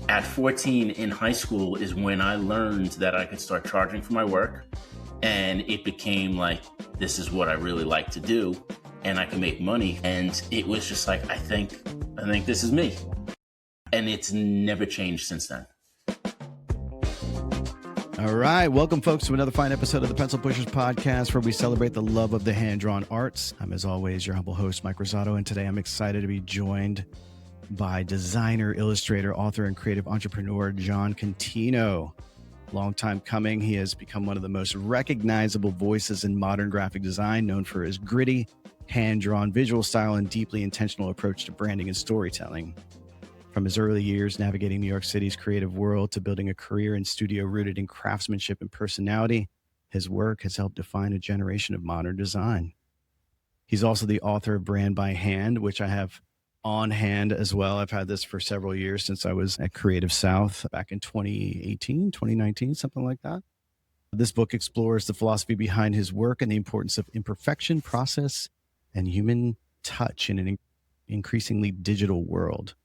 At 14 in high school is when I learned that I could start charging for my work. And it became like, this is what I really like to do. And I can make money. And it was just like, I think this is me. And it's never changed since then. All right. Welcome, folks, to another fine episode of the Pencil Pushers Podcast, where we celebrate the love of the hand-drawn arts. I'm, as always, your humble host, Mike Rosado, and today I'm excited to be joined by designer, illustrator, author, and creative entrepreneur Jon Contino. Long time coming, he has become one of the most recognizable voices in modern graphic design, known for his gritty, hand-drawn visual style and deeply intentional approach to branding and storytelling. From his early years navigating New York City's creative world to building a career in studio rooted in craftsmanship and personality, his work has helped define a generation of modern design. He's also the author of Brand by Hand, which I have on hand as well. I've had this for several years since I was at Creative South back in 2018, 2019, something like that. This book explores the philosophy behind his work and the importance of imperfection, process, and human touch in an increasingly digital world.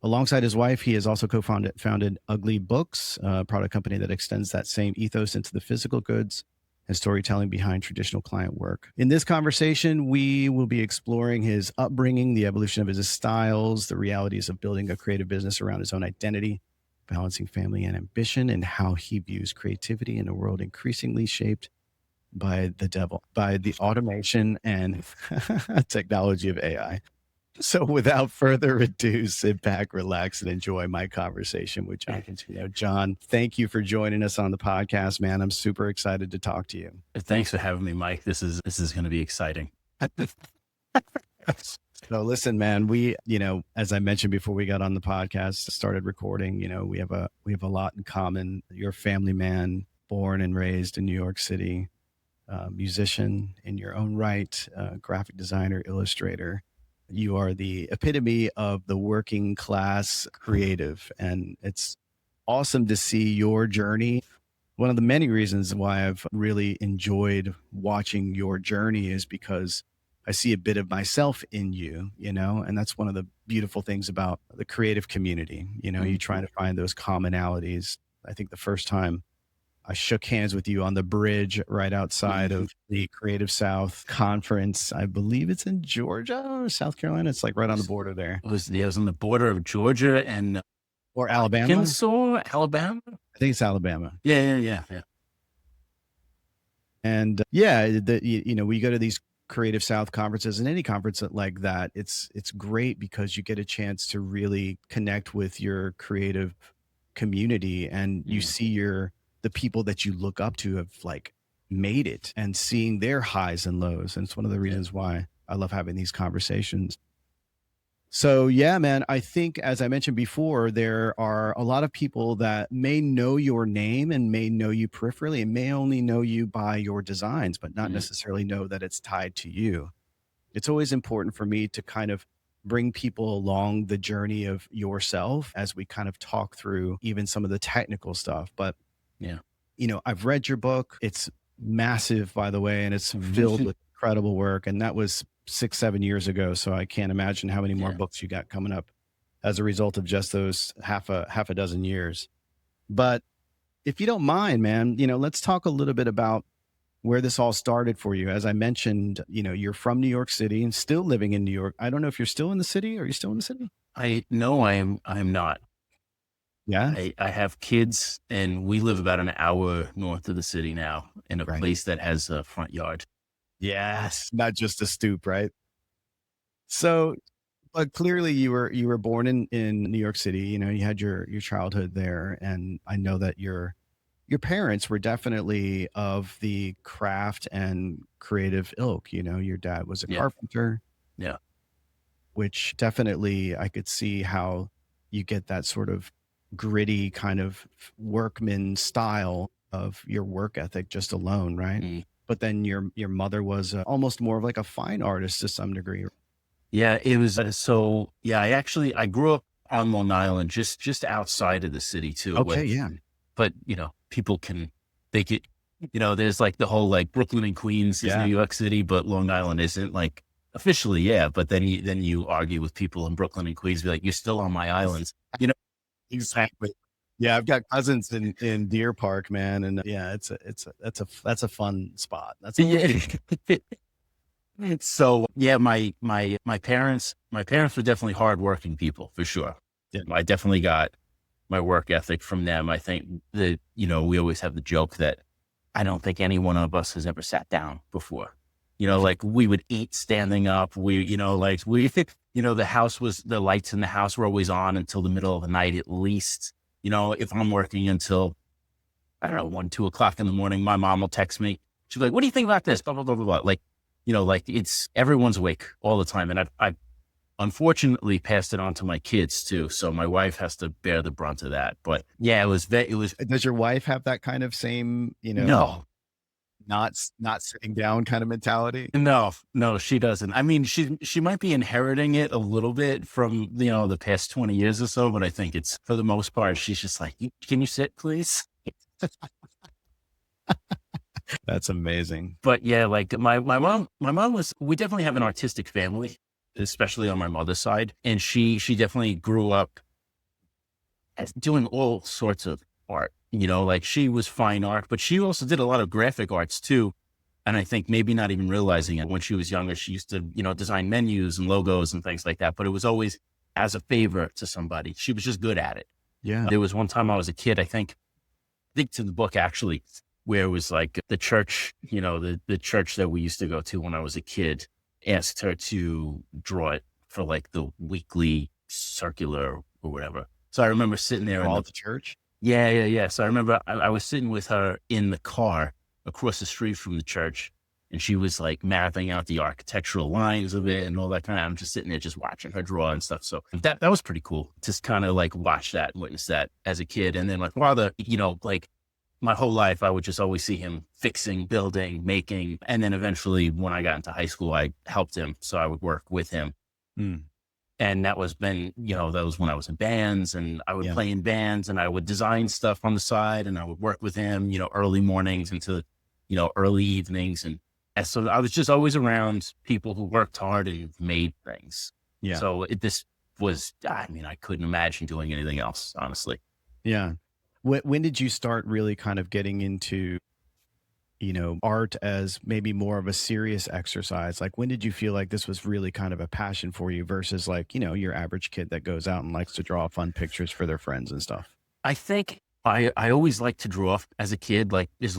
Alongside his wife, he has also co-founded Ugly Books, a product company that extends that same ethos into the physical goods and storytelling behind traditional client work. In this conversation, we will be exploring his upbringing, the evolution of his styles, the realities of building a creative business around his own identity, balancing family and ambition, and how he views creativity in a world increasingly shaped by the automation and technology of AI. So without further ado, sit back, relax, and enjoy my conversation with Jon Contino. Jon, thank you for joining us on the podcast, man. I'm super excited to talk to you. Thanks for having me, Mike. This is going to be exciting. So listen, man, we, as I mentioned before we got on the podcast, started recording, we have a lot in common. You're a family man, born and raised in New York City, musician in your own right, graphic designer, illustrator. You are the epitome of the working class creative, and it's awesome to see your journey. One of the many reasons why I've really enjoyed watching your journey is because I see a bit of myself in you, and that's one of the beautiful things about the creative community. You try to find those commonalities. I think the first time I shook hands with you on the bridge right outside of the Creative South conference. I believe it's in Georgia or South Carolina. It's like right on the border there. It was on the border of Georgia and or Alabama. Arkansas, Alabama. I think it's Alabama. Yeah. And we go to these Creative South conferences, and any conference like that, it's great because you get a chance to really connect with your creative community, and you see the people that you look up to have like made it and seeing their highs and lows. And it's one of the reasons why I love having these conversations. So yeah, man, I think, as I mentioned before, there are a lot of people that may know your name and may know you peripherally and may only know you by your designs, but not necessarily know that it's tied to you. It's always important for me to kind of bring people along the journey of yourself as we kind of talk through even some of the technical stuff. But yeah, I've read your book. It's massive, by the way, and it's filled with incredible work. And that was 6-7 years ago. So I can't imagine how many more books you got coming up as a result of just those half a dozen years. But if you don't mind, man, let's talk a little bit about where this all started for you. As I mentioned, you're from New York City and still living in New York. I don't know if you're still in the city. Are you still in the city? I am not. Yeah. I have kids, and we live about an hour north of the city now in a place that has a front yard. Yes. Not just a stoop, right? So, but clearly you were born in New York City, you had your childhood there. And I know that your parents were definitely of the craft and creative ilk. Your dad was a carpenter. Yeah. Which definitely I could see how you get that sort of gritty kind of workman style of your work ethic just alone, right? But then your mother was almost more of like a fine artist to some degree. Yeah, it was. I grew up on Long Island, just outside of the city too. Okay, But people there's like the whole like Brooklyn and Queens is New York City, but Long Island isn't, like officially. Yeah, but then you argue with people in Brooklyn and Queens, be like, you're still on my islands, Exactly. Yeah, I've got cousins in Deer Park, man, and yeah, that's a fun spot. That's Yeah. So yeah, my parents were definitely hardworking people for sure. Yeah. I definitely got my work ethic from them. I think that, we always have the joke that I don't think any one of us has ever sat down before. Like we would eat standing up. The lights in the house were always on until the middle of the night, at least. If I'm working until, I don't know, 1, 2 o'clock in the morning, my mom will text me. She's like, what do you think about this? Blah, blah, blah, blah, blah. Like it's everyone's awake all the time. And I've unfortunately passed it on to my kids too. So my wife has to bear the brunt of that. But yeah, it was. Does your wife have that kind of same, No, not sitting down kind of mentality? no, she doesn't. I mean, she might be inheriting it a little bit from, the past 20 years or so, but I think it's, for the most part, she's just like, can you sit, please? That's amazing. But yeah, like my mom we definitely have an artistic family, especially on my mother's side. And she definitely grew up as doing all sorts of art, like she was fine art, but she also did a lot of graphic arts too. And I think maybe not even realizing it, when she was younger, she used to, design menus and logos and things like that. But it was always as a favor to somebody. She was just good at it. Yeah. There was one time I was a kid, I think to the book actually, where it was like the church, the church that we used to go to when I was a kid, asked her to draw it for like the weekly circular or whatever. So I remember sitting there at the church. Yeah. So I remember I was sitting with her in the car across the street from the church, and she was like mapping out the architectural lines of it and all that kind of. I'm just sitting there just watching her draw and stuff. So that was pretty cool. Just kind of like watch that and witness that as a kid. And then like rather, like my whole life, I would just always see him fixing, building, making. And then eventually when I got into high school, I helped him. So I would work with him. Mm. And that was when I was in bands, and I would play in bands, and I would design stuff on the side, and I would work with him, early mornings into, early evenings. And so I was just always around people who worked hard and made things. Yeah. So I couldn't imagine doing anything else, honestly. Yeah. When did you start really kind of getting into, art as maybe more of a serious exercise? Like, when did you feel like this was really kind of a passion for you versus like, your average kid that goes out and likes to draw fun pictures for their friends and stuff? I think I always liked to draw as a kid, like as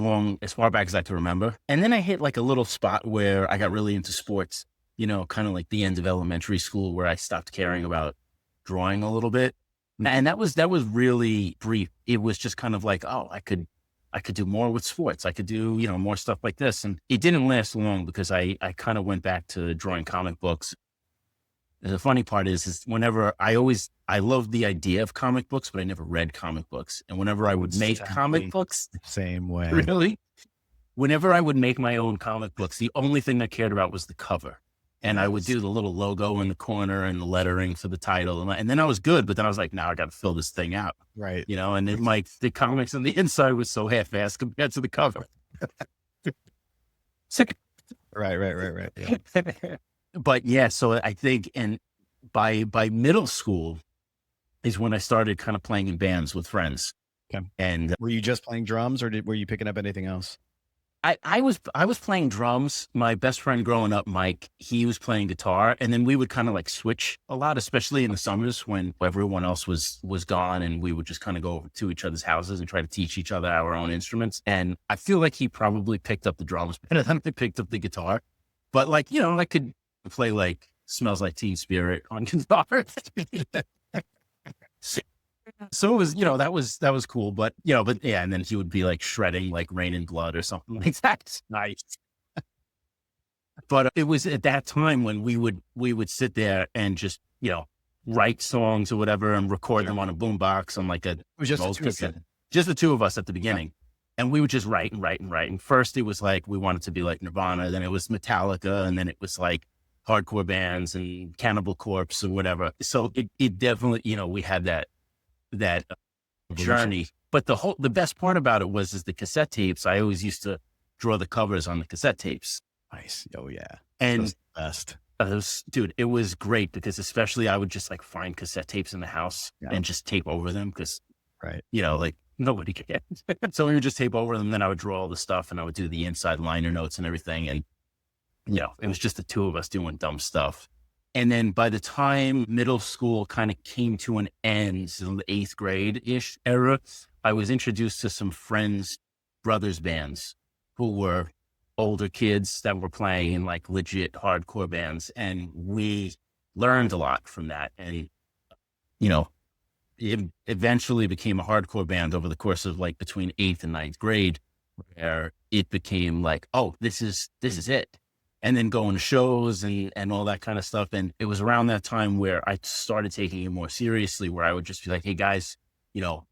far back as I can remember. And then I hit like a little spot where I got really into sports, kind of like the end of elementary school, where I stopped caring about drawing a little bit. And that was really brief. It was just kind of like, oh, I could do more with sports. I could do, more stuff like this. And it didn't last long because I kind of went back to drawing comic books. And the funny part is whenever I loved the idea of comic books, but I never read comic books. And whenever I would make comic books, same way. Really? Whenever I would make my own comic books, the only thing I cared about was the cover. And I would do the little logo in the corner and the lettering for the title. And then I was good, but then I was like, now I got to fill this thing out. Right. And then the comics on the inside was so half-assed compared to the cover. Right. Yeah. But yeah, so I think, and by middle school is when I started kind of playing in bands with friends. Okay. And were you just playing drums, or were you picking up anything else? I was playing drums. My best friend growing up, Mike, he was playing guitar, and then we would kind of like switch a lot, especially in the summers when everyone else was gone, and we would just kind of go over to each other's houses and try to teach each other our own instruments. And I feel like he probably picked up the drums better than I picked up the guitar. But like, I could play like Smells Like Teen Spirit on guitar. So it was, that was cool, but yeah. And then he would be like shredding like Rain and Blood or something like that. Nice. But it was at that time when we would sit there and just, write songs or whatever and record them on a boombox on like a, it was just the two of us at the beginning. Yeah. And we would just write and write and write. And first it was like, we wanted to be like Nirvana. Then it was Metallica. And then it was like hardcore bands and Cannibal Corpse or whatever. So it definitely, we had that journey. But the best part about it was the cassette tapes. I always used to draw the covers on the cassette tapes. Nice. Oh yeah. And that's the best. Dude, it was great because especially I would just like find cassette tapes in the house and just tape over them because, Right. like nobody cared. So we would just tape over them. Then I would draw all the stuff and I would do the inside liner notes and everything. And, it was just the two of us doing dumb stuff. And then by the time middle school kind of came to an end, in the 8th grade-ish era, I was introduced to some friends' brothers' bands who were older kids that were playing in like legit hardcore bands. And we learned a lot from that. And, it eventually became a hardcore band over the course of like between 8th and 9th grade, where it became like, oh, this is it. And then going to shows and all that kind of stuff. And it was around that time where I started taking it more seriously, where I would just be like, hey guys, do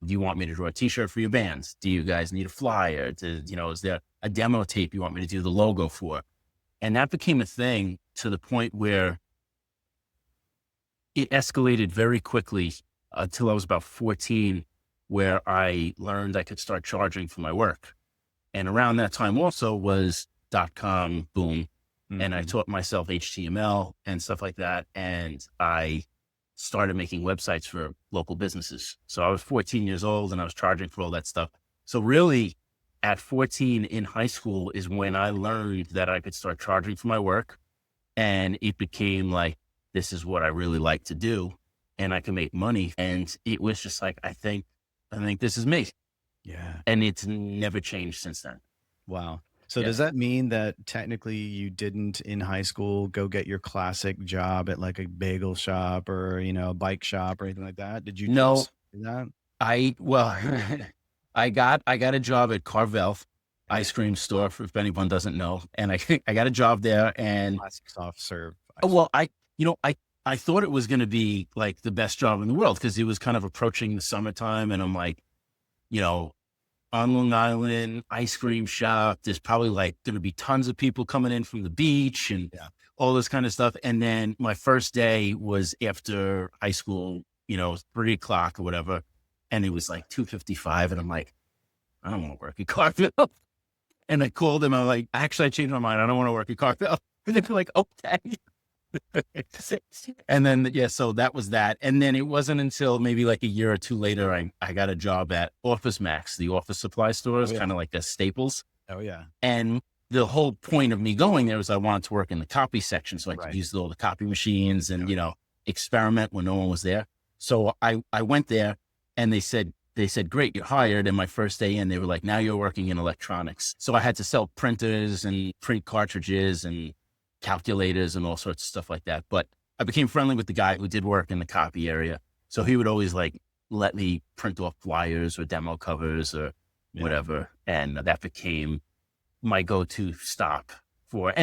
you want me to draw a t-shirt for your bands? Do you guys need a flyer? Is there a demo tape you want me to do the logo for? And that became a thing to the point where it escalated very quickly until I was about 14, where I learned I could start charging for my work. And around that time also was .com boom. Mm-hmm. And I taught myself HTML and stuff like that. And I started making websites for local businesses. So I was 14 years old and I was charging for all that stuff. So really at 14 in high school is when I learned that I could start charging for my work. And it became like, this is what I really like to do. And I can make money. And it was just like, I think this is me. Yeah. And it's never changed since then. Wow. So does that mean that technically you didn't in high school go get your classic job at like a bagel shop or, a bike shop or anything like that? Did you No, just do that? I got a job at Carvel ice cream store, if anyone doesn't know. And I got a job there and classic soft serve. Well, I thought it was going to be like the best job in the world because it was kind of approaching the summertime. And I'm like, on Long Island, ice cream shop, there's probably like going to be tons of people coming in from the beach and all this kind of stuff. And then my first day was after high school, 3:00 or whatever. And it was like 2:55. And I'm like, I don't want to work at Carvel. And I called them. I'm like, actually, I changed my mind. I don't want to work at Carvel. And they're like, okay. And then, so that was that. And then it wasn't until maybe like a year or two later, I got a job at Office Max, the office supply stores, kind of like a Staples. Oh yeah. And the whole point of me going there was I wanted to work in the copy section. So I could use all the copy machines and, experiment when no one was there. So I went there and they said, great, you're hired. And my first day in, they were like, now you're working in electronics. So I had to sell printers and print cartridges and calculators and all sorts of stuff like that. But I became friendly with the guy who did work in the copy area. So he would always like let me print off flyers or demo covers or whatever. And that became my go-to stop for,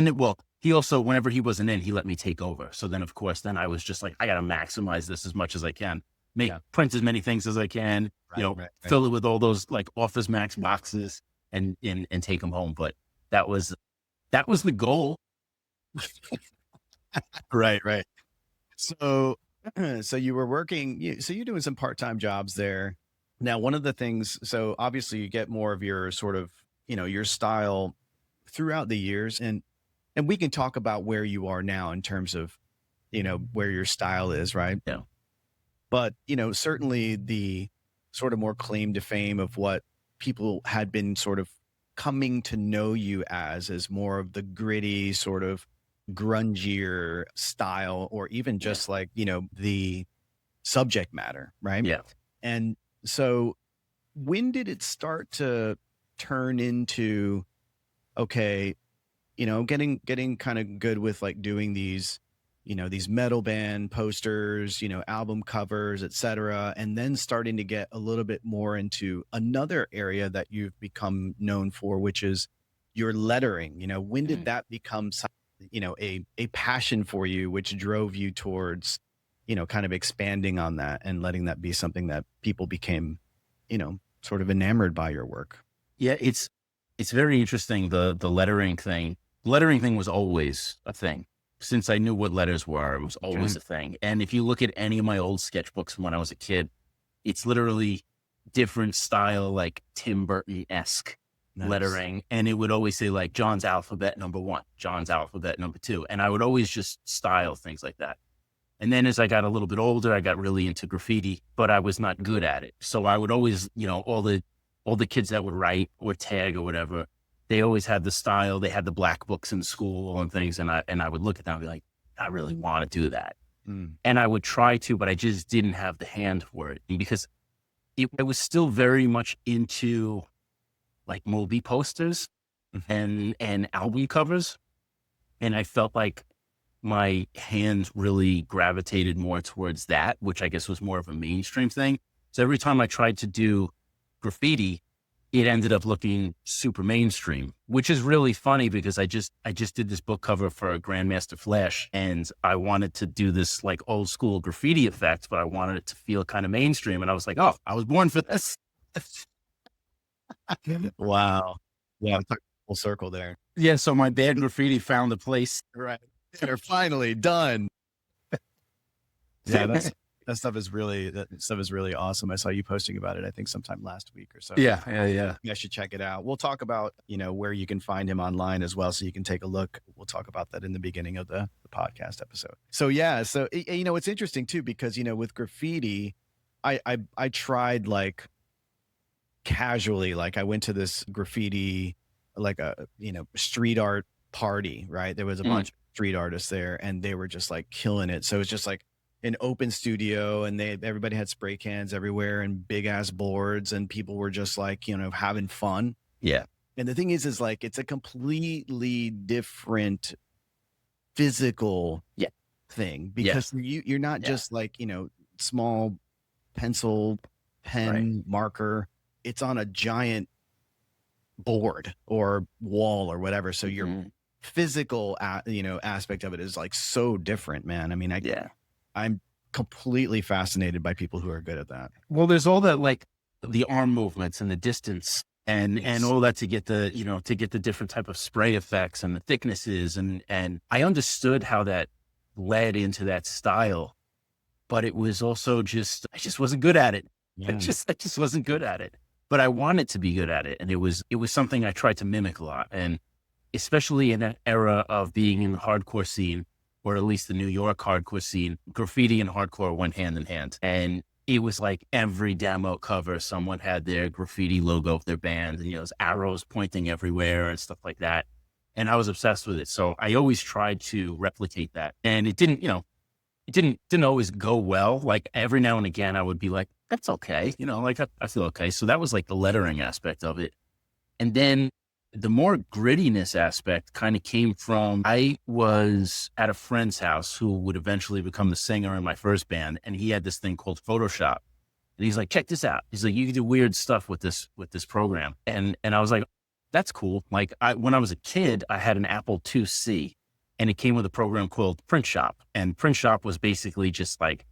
he also, whenever he wasn't in, he let me take over. So then of course, then I was just like, I got to maximize this as much as I can, print as many things as I can, fill it with all those like Office Max boxes and take them home. But that was the goal. Right. So you were working, so you're doing some part-time jobs there. Now, one of the things, so obviously you get more of your sort of, your style throughout the years and we can talk about where you are now in terms of, where your style is, right? Yeah. But, certainly the sort of more claim to fame of what people had been sort of coming to know you as more of the gritty sort of grungier style, or even just like, the subject matter, right? Yeah. And so when did it start to turn into, okay, getting kind of good with like doing these, these metal band posters, album covers, etc., and then starting to get a little bit more into another area that you've become known for, which is your lettering. When did that become a passion for you, which drove you towards, kind of expanding on that and letting that be something that people became, sort of enamored by your work? Yeah, it's very interesting. The lettering thing. Lettering thing was always a thing. Since I knew what letters were, it was always a thing. And if you look at any of my old sketchbooks from when I was a kid, it's literally different style, like Tim Burton-esque. lettering, and it would always say like John's alphabet number 1, John's alphabet number 2. And I would always just style things like that. And then as I got a little bit older, I got really into graffiti, but I was not good at it. So I would always, all the kids that would write or tag or whatever, they always had the style. They had the black books in school and things. And I would look at them and be like, I really want to do that. And I would try to, but I just didn't have the hand for it because I was still very much into like movie posters and album covers. And I felt like my hands really gravitated more towards that, which I guess was more of a mainstream thing. So every time I tried to do graffiti, it ended up looking super mainstream, which is really funny because I just did this book cover for Grandmaster Flash, and I wanted to do this like old school graffiti effect, but I wanted it to feel kind of mainstream. And I was like, oh, I was born for this. Wow. Yeah, full circle there. Yeah. So my bad graffiti found a place. Right. They're finally done. Yeah, that stuff is really awesome. I saw you posting about it, I think sometime last week or so. Yeah. I should check it out. We'll talk about, where you can find him online as well, so you can take a look. We'll talk about that in the beginning of the podcast episode. So yeah, it's interesting too, because, with graffiti, I tried like casually, like I went to this graffiti, like a, street art party, right? There was a bunch of street artists there and they were just like killing it. So it's just like an open studio and everybody had spray cans everywhere and big ass boards and people were just like, having fun. Yeah. And the thing is like, it's a completely different physical thing because you're not just like, small pencil, pen, marker. It's on a giant board or wall or whatever. So your physical, aspect of it is like so different, man. I mean, I'm completely fascinated by people who are good at that. Well, there's all that, like the arm movements and the distance and all that to get the, to get the different type of spray effects and the thicknesses. And I understood how that led into that style, but it was also I just wasn't good at it. Yeah. I just wasn't good at it, but I wanted to be good at it. And it was something I tried to mimic a lot. And especially in that era of being in the hardcore scene, or at least the New York hardcore scene, graffiti and hardcore went hand in hand. And it was like every demo cover, someone had their graffiti logo of their band and, those arrows pointing everywhere and stuff like that. And I was obsessed with it. So I always tried to replicate that. And it didn't, it didn't always go well. Like every now and again, I would be like, that's okay. Like I feel okay. So that was like the lettering aspect of it. And then the more grittiness aspect kind of came from, I was at a friend's house who would eventually become the singer in my first band. And he had this thing called Photoshop. And he's like, check this out. He's like, you can do weird stuff with this program. And I was like, that's cool. Like when I was a kid, I had an Apple IIc and it came with a program called Print Shop. And Print Shop was basically just like,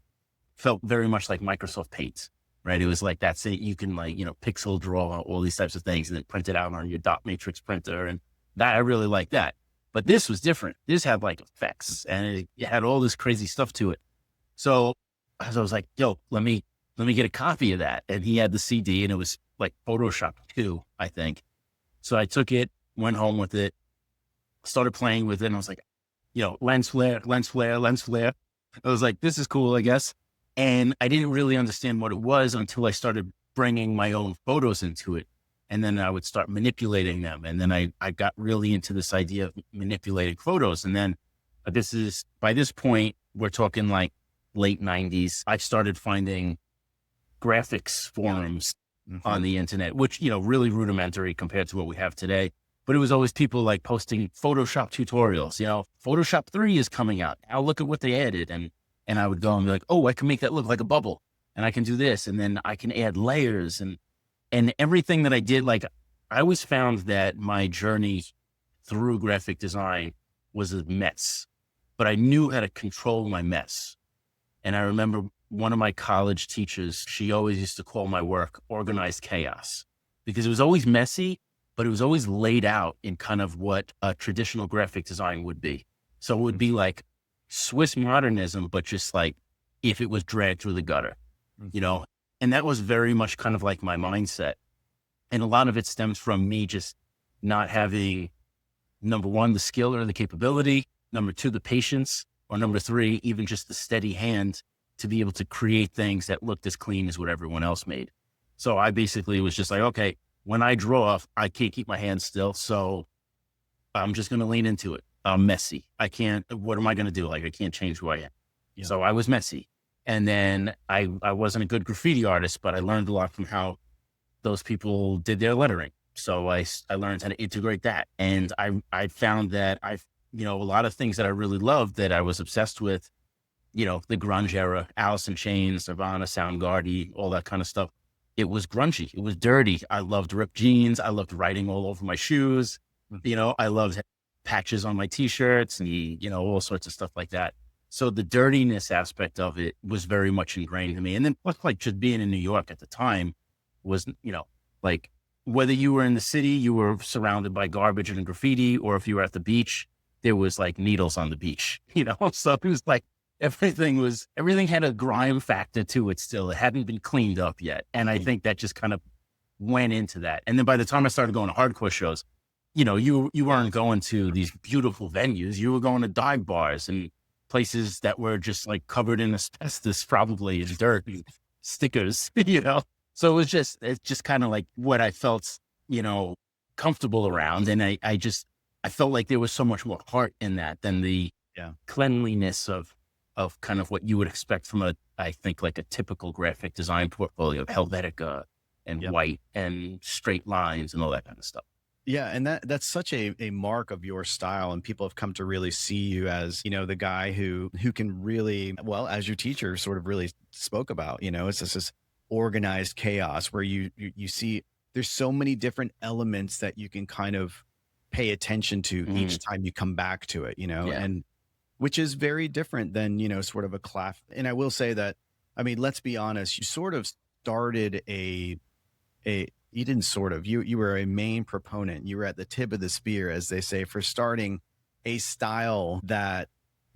felt very much like Microsoft Paint. Right. It was like, that's it. You can like, pixel draw all these types of things and then print it out on your dot matrix printer. And that, I really like that. But this was different. This had like effects and it had all this crazy stuff to it. So I was like, yo, let me get a copy of that. And he had the CD and it was like Photoshop 2, I think. So I took it, went home with it, started playing with it. And I was like, lens flare. I was like, this is cool, I guess. And I didn't really understand what it was until I started bringing my own photos into it. And then I would start manipulating them. And then I got really into this idea of manipulating photos. And then by this point, we're talking like late 90s. I started finding graphics forums on the internet, which, really rudimentary compared to what we have today. But it was always people like posting Photoshop tutorials, Photoshop 3 is coming out. Now look at what they added. And I would go and be like, oh, I can make that look like a bubble and I can do this. And then I can add layers and everything that I did. Like I always found that my journey through graphic design was a mess, but I knew how to control my mess. And I remember one of my college teachers, she always used to call my work organized chaos because it was always messy, but it was always laid out in kind of what a traditional graphic design would be. So it would be like Swiss modernism, but just like if it was dragged through the gutter, and that was very much kind of like my mindset. And a lot of it stems from me just not having, number one, the skill or the capability, number two, the patience, or number three, even just the steady hand to be able to create things that looked as clean as what everyone else made. So I basically was just like, okay, when I draw, I can't keep my hands still. So I'm just going to lean into it. I'm messy. What am I going to do? Like, I can't change who I am. Yeah. So I was messy. And then I wasn't a good graffiti artist, but I learned a lot from how those people did their lettering. So I learned how to integrate that. And I found that a lot of things that I really loved that I was obsessed with, the grunge era, Alice in Chains, Nirvana, Soundgarden, all that kind of stuff. It was grungy. It was dirty. I loved ripped jeans. I loved writing all over my shoes. I loved patches on my t-shirts and, all sorts of stuff like that. So the dirtiness aspect of it was very much ingrained in me. And then plus, like, just being in New York at the time was, like, whether you were in the city, you were surrounded by garbage and graffiti, or if you were at the beach, there was like needles on the beach, So it was like everything had a grime factor to it still. It hadn't been cleaned up yet. And I think that just kind of went into that. And then by the time I started going to hardcore shows, you weren't going to these beautiful venues. You were going to dive bars and places that were just like covered in asbestos, probably, and dirt and stickers, So it's just kind of like what I felt, comfortable around. And I felt like there was so much more heart in that than the cleanliness of kind of what you would expect from I think like a typical graphic design portfolio of Helvetica and white and straight lines and all that kind of stuff. Yeah. And that's such a mark of your style. And people have come to really see you as, the guy who can really, well, as your teacher sort of really spoke about, it's just this organized chaos where you see there's so many different elements that you can kind of pay attention to each time you come back to it, and which is very different than, sort of a class. And I will say that, let's be honest, you sort of started you didn't sort of, you were a main proponent. You were at the tip of the spear, as they say, for starting a style that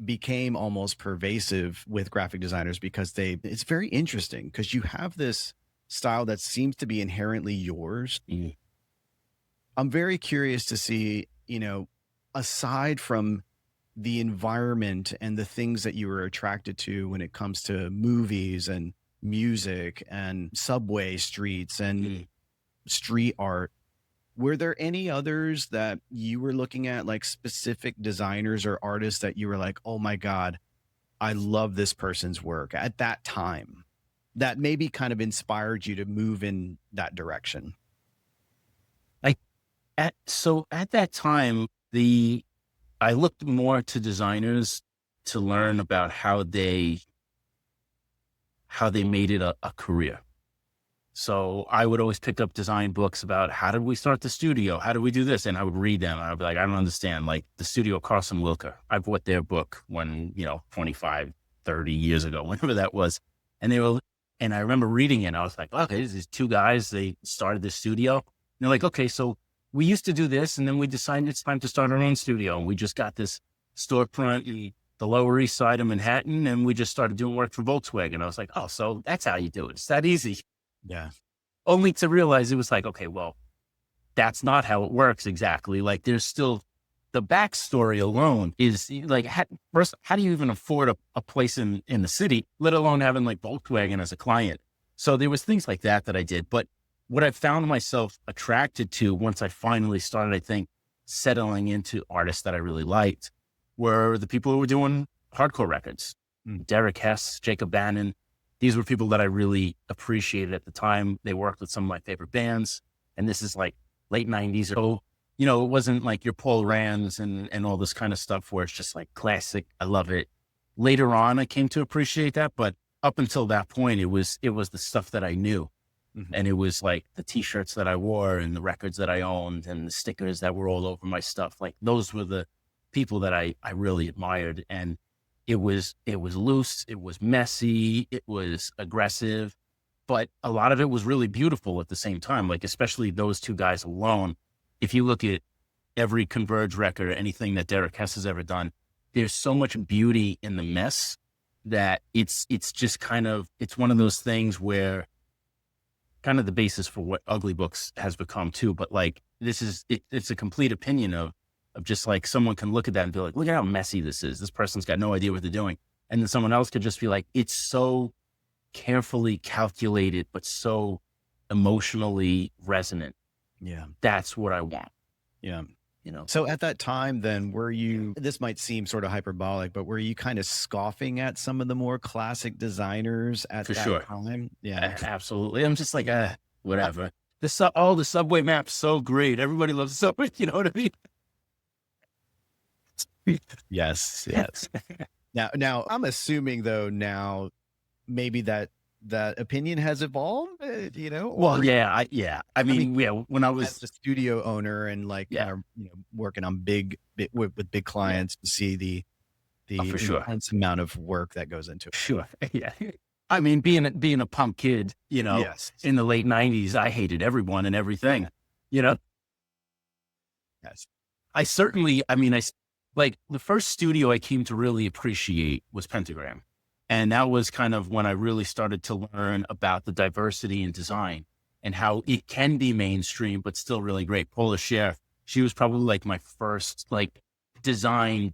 became almost pervasive with graphic designers because it's very interesting because you have this style that seems to be inherently yours. I'm very curious to see, aside from the environment and the things that you were attracted to when it comes to movies and music and subway streets and street art, were there any others that you were looking at, like specific designers or artists that you were like, oh my God, I love this person's work at that time, that maybe kind of inspired you to move in that direction? At that time, I looked more to designers to learn about how they made it a career. So I would always pick up design books about how did we start the studio? How do we do this? And I would read them. And I'd be like, I don't understand. Like the studio, Carson Wilker, I bought their book when, 25, 30 years ago, whenever that was. And I remember reading it and I was like, okay, these two guys, they started this studio. And they're like, okay, so we used to do this. And then we decided it's time to start our own studio. And we just got this storefront in the Lower East Side of Manhattan. And we just started doing work for Volkswagen. I was like, oh, so that's how you do it. It's that easy. Yeah. Only to realize it was like, okay, well, that's not how it works exactly. Like there's still the backstory alone is like, first, how do you even afford a place in the city, let alone having like Volkswagen as a client? So there was things like that I did. But what I found myself attracted to once I finally started, I think, settling into artists that I really liked were the people who were doing hardcore records. Derek Hess, Jacob Bannon. These were people that I really appreciated at the time. They worked with some of my favorite bands. And this is like late 90s. So, it wasn't like your Paul Rands and all this kind of stuff where it's just like classic. I love it. Later on, I came to appreciate that. But up until that point, it was the stuff that I knew. And it was like the t-shirts that I wore and the records that I owned and the stickers that were all over my stuff. Like those were the people that I really admired. And it was loose, it was messy, it was aggressive, but a lot of it was really beautiful at the same time. Like, especially those two guys alone. If you look at every Converge record, anything that Derek Hess has ever done, there's so much beauty in the mess that it's just kind of, it's one of those things where, kind of the basis for what Ugly Books has become too. But like, it's a complete opinion of just like someone can look at that and be like, look at how messy this is. This person's got no idea what they're doing. And then someone else could just be like, it's so carefully calculated, but so emotionally resonant. Yeah. That's what I want. Yeah. You know? So at that time, then, were you, this might seem sort of hyperbolic, but were you kind of scoffing at some of the more classic designers at For that sure. time? Yeah. Absolutely. I'm just like, whatever. The subway map's so great. Everybody loves the subway. You know what I mean? Yes. Yes. Now I'm assuming though, now maybe that opinion has evolved, Well, yeah. I mean, when I was as a studio owner and like, kind of, working on with big clients to see the for sure. intense amount of work that goes into it. Sure. Yeah. I mean, being a punk kid, Yes. in the late 90s, I hated everyone and everything, Yes. like the first studio I came to really appreciate was Pentagram. And that was kind of when I really started to learn about the diversity in design and how it can be mainstream, but still really great. Paula Scher, she was probably like my first like design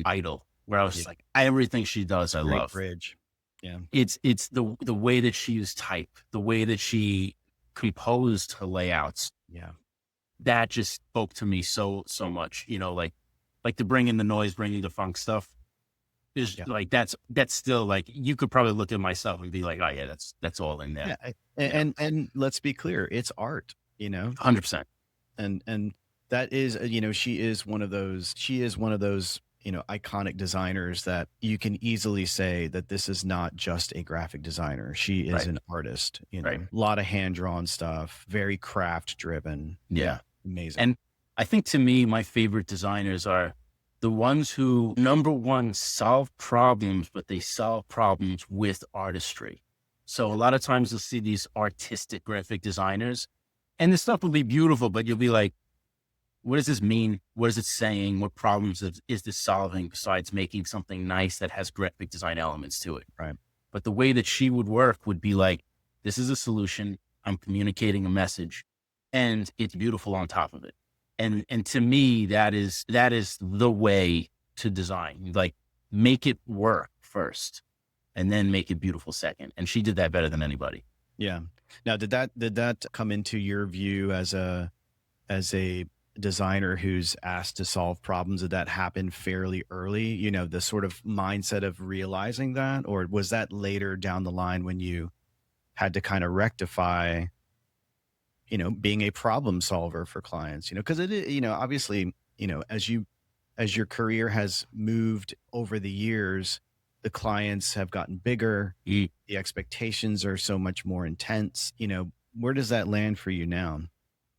idol, where I was just like, everything she does, I love. Bridge. Yeah. It's the way that she used type, the way that she composed her layouts. Yeah. That just spoke to me so much, like to bring in the noise, bringing the funk stuff is like, that's still like, you could probably look at myself and be like, oh yeah, that's all in there. Yeah. And let's be clear, it's art, 100%. And that is, she is one of those, iconic designers that you can easily say that this is not just a graphic designer. She is an artist, a lot of hand-drawn stuff, very craft driven. Yeah. Amazing. And I think to me, my favorite designers are the ones who, number one, solve problems, but they solve problems with artistry. So a lot of times you'll see these artistic graphic designers and the stuff will be beautiful, but you'll be like, what does this mean? What is it saying? What problems is this solving besides making something nice that has graphic design elements to it? Right. But the way that she would work would be like, this is a solution. I'm communicating a message and it's beautiful on top of it. And to me, that is the way to design. Like, make it work first and then make it beautiful second. And she did that better than anybody. Yeah. Now, did that come into your view as a designer who's asked to solve problems? Did that happen fairly early, the sort of mindset of realizing that, or was that later down the line when you had to kind of rectify, being a problem solver for clients, because it is, obviously, as your career has moved over the years, the clients have gotten bigger. The expectations are so much more intense. Where does that land for you now?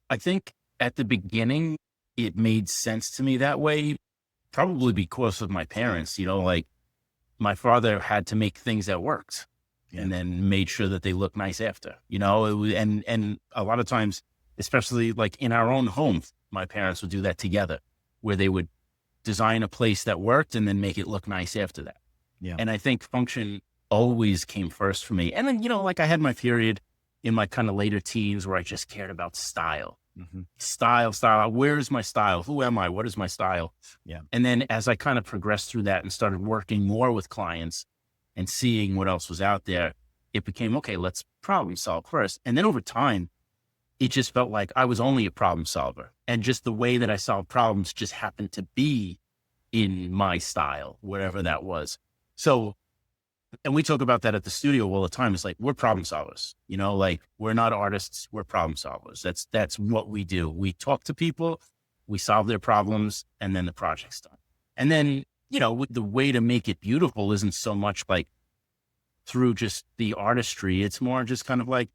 I think at the beginning, it made sense to me that way, probably because of my parents. Like, my father had to make things that worked and then made sure that they looked nice after, and a lot of times, especially like in our own home, my parents would do that together, where they would design a place that worked and then make it look nice after that. Yeah. And I think function always came first for me. And then, like I had my period in my kind of later teens where I just cared about style. Mm-hmm. Style. Where is my style? Who am I? What is my style? Yeah. And then as I kind of progressed through that and started working more with clients and seeing what else was out there, it became, okay, let's problem solve first. And then over time, it just felt like I was only a problem solver. And just the way that I solved problems just happened to be in my style, wherever that was. So, and we talk about that at the studio all the time. It's like, we're problem solvers, like, we're not artists, we're problem solvers. That's what we do. We talk to people, we solve their problems, and then the project's done. And then, the way to make it beautiful isn't so much like through just the artistry. It's more just kind of like,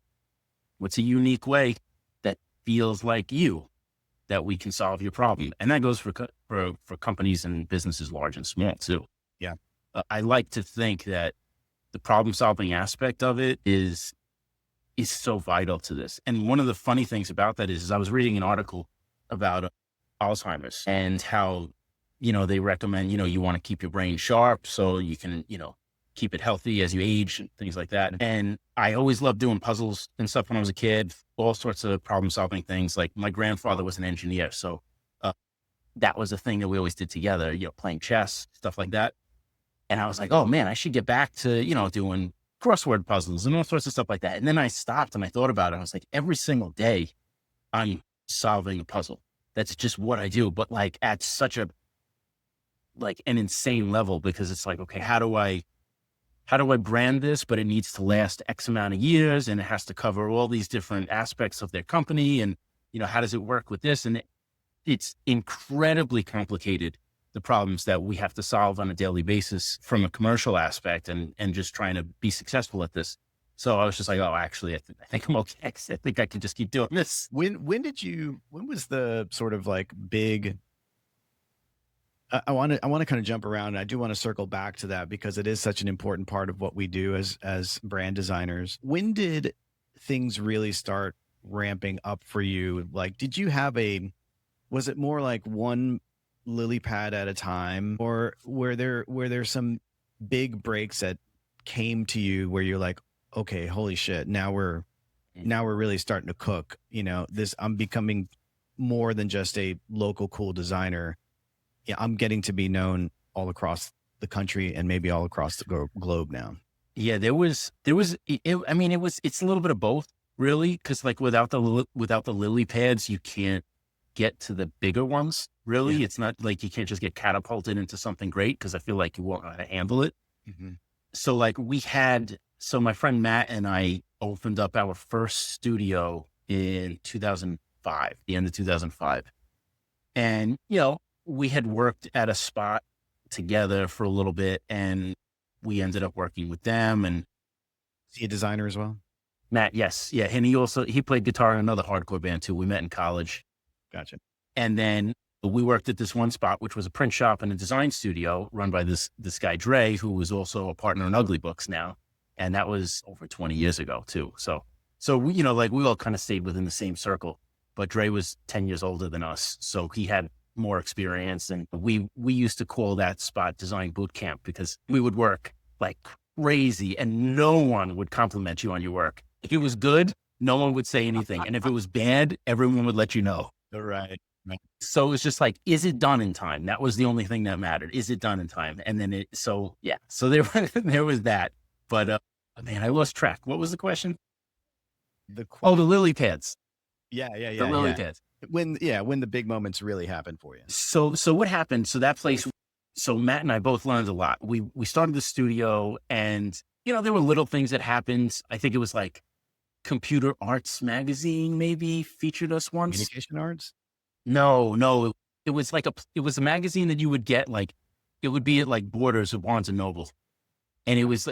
what's a unique way that feels like you, that we can solve your problem. And that goes for companies and businesses large and small too. Yeah. I like to think that the problem solving aspect of it is so vital to this. And one of the funny things about that is I was reading an article about Alzheimer's and how, they recommend, you want to keep your brain sharp so you can, keep it healthy as you age and things like that. And I always loved doing puzzles and stuff when I was a kid, all sorts of problem solving things. Like my grandfather was an engineer. So that was a thing that we always did together, playing chess, stuff like that. And I was like, oh man, I should get back to, doing crossword puzzles and all sorts of stuff like that. And then I stopped and I thought about it. I was like, every single day I'm solving a puzzle. That's just what I do. But like at such an insane level, because it's like, okay, how do I brand this? But it needs to last X amount of years and it has to cover all these different aspects of their company. And, how does it work with this? And it's incredibly complicated, the problems that we have to solve on a daily basis from a commercial aspect and just trying to be successful at this. So I was just like, oh, actually, I think I'm okay. I think I can just keep doing this. When was the sort of like big, I want to kind of jump around. And I do want to circle back to that because it is such an important part of what we do as brand designers. When did things really start ramping up for you? Like, did you have was it more like one lily pad at a time, or were there some big breaks that came to you where you're like, okay, holy shit, now we're really starting to cook, I'm becoming more than just a local cool designer. Yeah, I'm getting to be known all across the country and maybe all across the globe now. Yeah, it's a little bit of both, really, because like without the lily pads, you can't get to the bigger ones. Really, It's not like you can't just get catapulted into something great, because I feel like you won't know how to handle it. Mm-hmm. So like my friend Matt and I opened up our first studio in 2005, the end of 2005, and we had worked at a spot together for a little bit, and we ended up working with them. And is he a designer as well? Matt, yes. Yeah. And he played guitar in another hardcore band too. We met in college. Gotcha. And then we worked at this one spot, which was a print shop and a design studio run by this guy, Dre, who was also a partner in Ugly Books now. And that was over 20 years ago too. So we, we all kind of stayed within the same circle, but Dre was 10 years older than us. So he had more experience. And we used to call that spot Design Boot Camp, because we would work like crazy and no one would compliment you on your work. If it was good, no one would say anything. And if it was bad, everyone would let you know. Right. So it was just like, is it done in time? That was the only thing that mattered. Is it done in time? And then so there was that. But man, I lost track. What was the question? The lily pads. Yeah. The lily pads. When the big moments really happen for you. So what happened? So that place, so Matt and I both learned a lot. We started the studio, and there were little things that happened. I think it was like Computer Arts Magazine maybe featured us once. Communication Arts? No. It was like it was a magazine that you would get, like, it would be at like Borders or Barnes and Noble. And it was,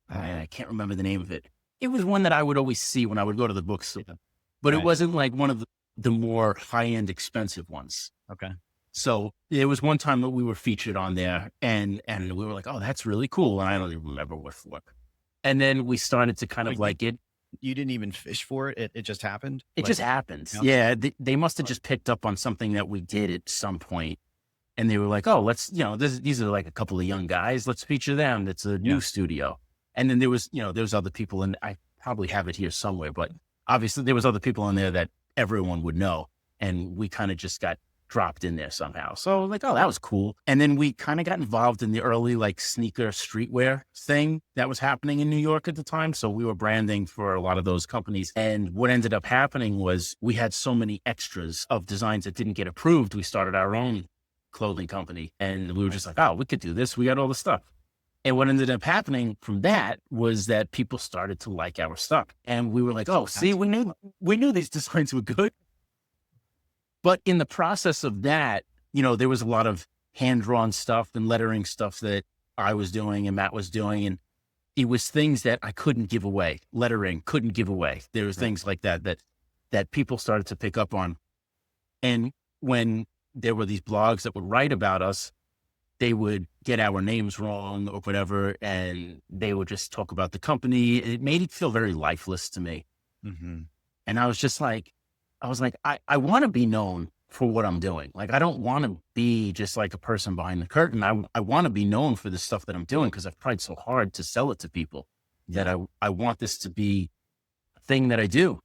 I can't remember the name of it. It was one that I would always see when I would go to the bookstore, but It wasn't like one of the more high-end expensive ones. Okay. So there was one time that we were featured on there, and we were like, oh, that's really cool. And I don't even remember what for. And then we started to kind of like it. You didn't even fish for it. It just happened. It just happened. Yeah. They must've just picked up on something that we did at some point, and they were like, oh, let's, these are like a couple of young guys. Let's feature them. It's a new studio. And then there was other people, and I probably have it here somewhere, but obviously there was other people in there that everyone would know. And we kind of just got dropped in there somehow. So like, oh, that was cool. And then we kind of got involved in the early like sneaker streetwear thing that was happening in New York at the time. So we were branding for a lot of those companies. And what ended up happening was we had so many extras of designs that didn't get approved. We started our own clothing company, and we were just like, oh, we could do this. We got all the stuff. And what ended up happening from that was that people started to like our stuff. And we were like, oh, see, we knew these designs were good. But in the process of that, there was a lot of hand-drawn stuff and lettering stuff that I was doing and Matt was doing. And it was things that I couldn't give away. Lettering couldn't give away. There was things like that people started to pick up on. And when there were these blogs that would write about us, they would get our names wrong or whatever, and they would just talk about the company. It made it feel very lifeless to me. Mm-hmm. And I was like, I want to be known for what I'm doing. Like, I don't want to be just like a person behind the curtain. I want to be known for the stuff that I'm doing because I've tried so hard to sell it to people that I want this to be a thing that I do.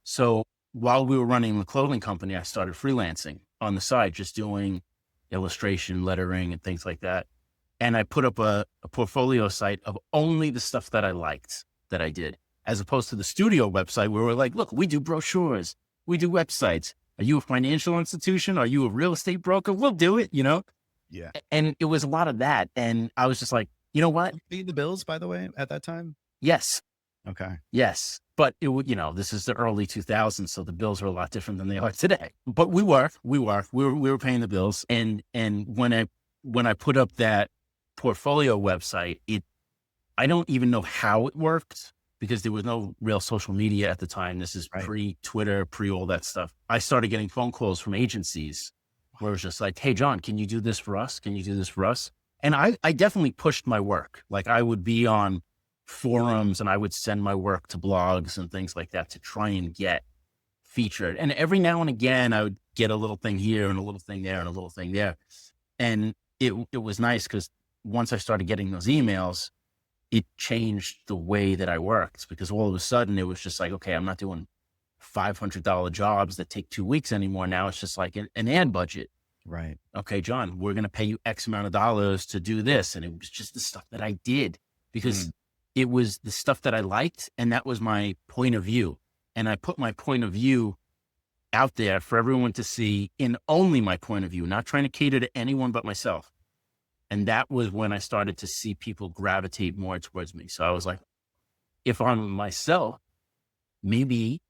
So while we were running the clothing company, I started freelancing on the side, just doing illustration, lettering, and things like that. And I put up a portfolio site of only the stuff that I liked that I did, as opposed to the studio website where we're like, look, we do brochures, we do websites. Are you a financial institution? Are you a real estate broker? We'll do it, Yeah. And it was a lot of that. And I was just like, you know what? Paid the bills, by the way, at that time? Yes. Okay. Yes. But it would, this is the early 2000s. So the bills were a lot different than they are today, but we were paying the bills. And when I put up that portfolio website, I don't even know how it worked because there was no real social media at the time. This is pre-Twitter, pre all that stuff. I started getting phone calls from agencies where it was just like, hey, Jon, can you do this for us? Can you do this for us? And I definitely pushed my work. Like, I would be on forums and I would send my work to blogs and things like that to try and get featured. And every now and again, I would get a little thing here and a little thing there and a little thing there. And it was nice because once I started getting those emails, it changed the way that I worked, because all of a sudden it was just like, okay, I'm not doing $500 jobs that take 2 weeks anymore. Now it's just like an ad budget. Right. Okay, Jon, we're going to pay you X amount of dollars to do this. And it was just the stuff that I did because it was the stuff that I liked. And that was my point of view. And I put my point of view out there for everyone to see in only my point of view, not trying to cater to anyone but myself. And that was when I started to see people gravitate more towards me. So I was like, if I'm myself, maybe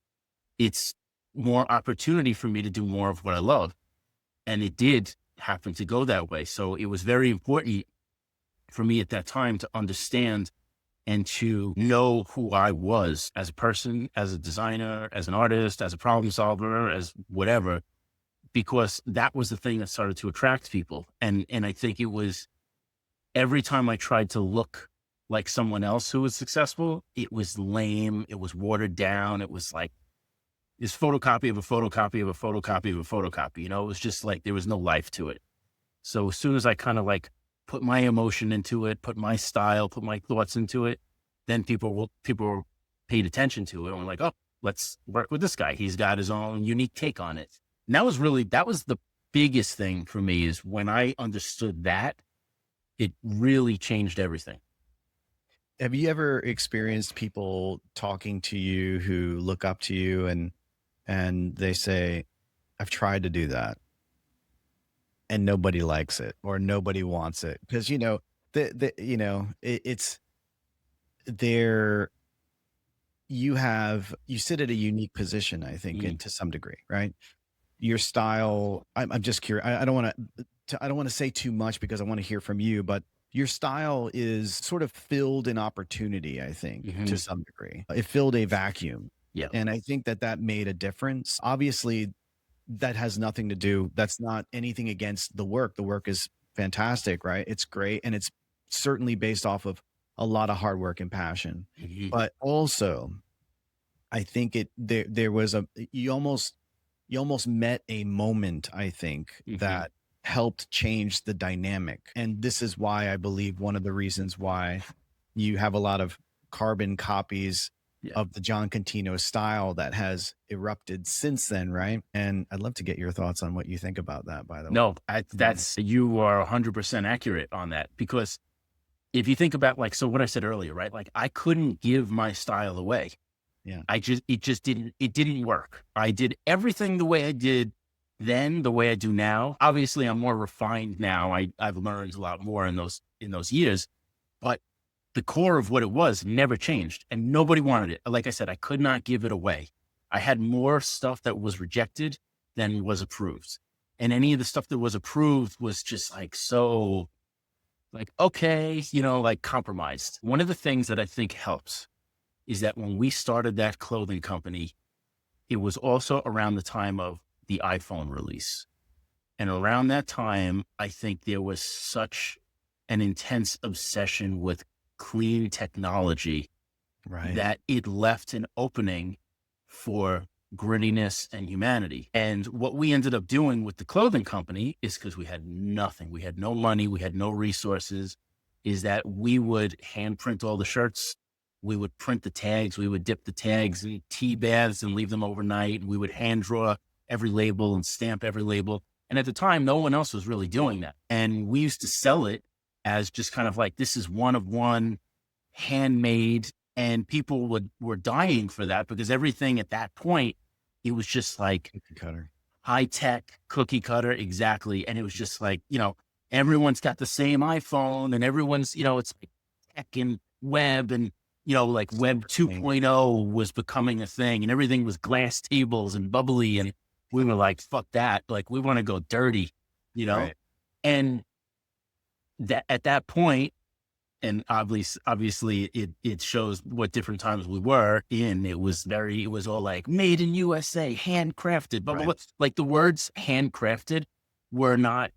it's more opportunity for me to do more of what I love. And it did happen to go that way. So it was very important for me at that time to understand and to know who I was as a person, as a designer, as an artist, as a problem solver, as whatever, because that was the thing that started to attract people. And I think it was every time I tried to look like someone else who was successful, it was lame. It was watered down. It was like this photocopy of a photocopy of a photocopy of a photocopy. It was just like, there was no life to it. So as soon as I kind of like put my emotion into it, put my style, put my thoughts into it, then people paid attention to it and were like, oh, let's work with this guy. He's got his own unique take on it. And that was the biggest thing for me, is when I understood that, it really changed everything. Have you ever experienced people talking to you who look up to you and they say, I've tried to do that and nobody likes it or nobody wants it? Because, it's there. You sit at a unique position, I think, and to some degree, right? Your style, I'm just curious. I don't want to say too much because I want to hear from you, but your style is sort of filled an opportunity, I think, to some degree. It filled a vacuum. Yeah. And I think that made a difference. Obviously, that has nothing to do. That's not anything against the work. The work is fantastic, right? It's great. And it's certainly based off of a lot of hard work and passion. But also, I think there was you almost met a moment, I think, that helped change the dynamic. And this is why I believe one of the reasons why you have a lot of carbon copies of the Jon Contino style that has erupted since then, right? And I'd love to get your thoughts on what you think about that, by the way. No, you are 100% accurate on that, because if you think about so what I said earlier, right? Like, I couldn't give my style away. Yeah. It didn't work. I did everything the way I did then, the way I do now. Obviously, I'm more refined now. I've learned a lot more in those years, but the core of what it was never changed, and nobody wanted it. Like I said, I could not give it away. I had more stuff that was rejected than was approved. And any of the stuff that was approved was just okay, compromised. One of the things that I think helps is that when we started that clothing company, it was also around the time of the iPhone release. And around that time, I think there was such an intense obsession with clean technology, right, that it left an opening for grittiness and humanity. And what we ended up doing with the clothing company is, because we had nothing, we had no money, we had no resources, is that we would hand print all the shirts. We would print the tags. We would dip the tags in tea baths and leave them overnight. We would hand draw every label and stamp every label. And at the time, no one else was really doing that. And we used to sell it as just kind of like, this is one of one, handmade. And people were dying for that, because everything at that point, it was just like Cookie cutter, high tech cookie cutter. Exactly. And it was just like, everyone's got the same iPhone, and everyone's, it's like tech and web, and, like web 2.0 was becoming a thing, and everything was glass tables and bubbly. And we were like, fuck that. Like, we want to go dirty, Right. And that at that point, and obviously it shows what different times we were in. It was all like made in USA, handcrafted, blah, blah, blah. Like the words handcrafted were not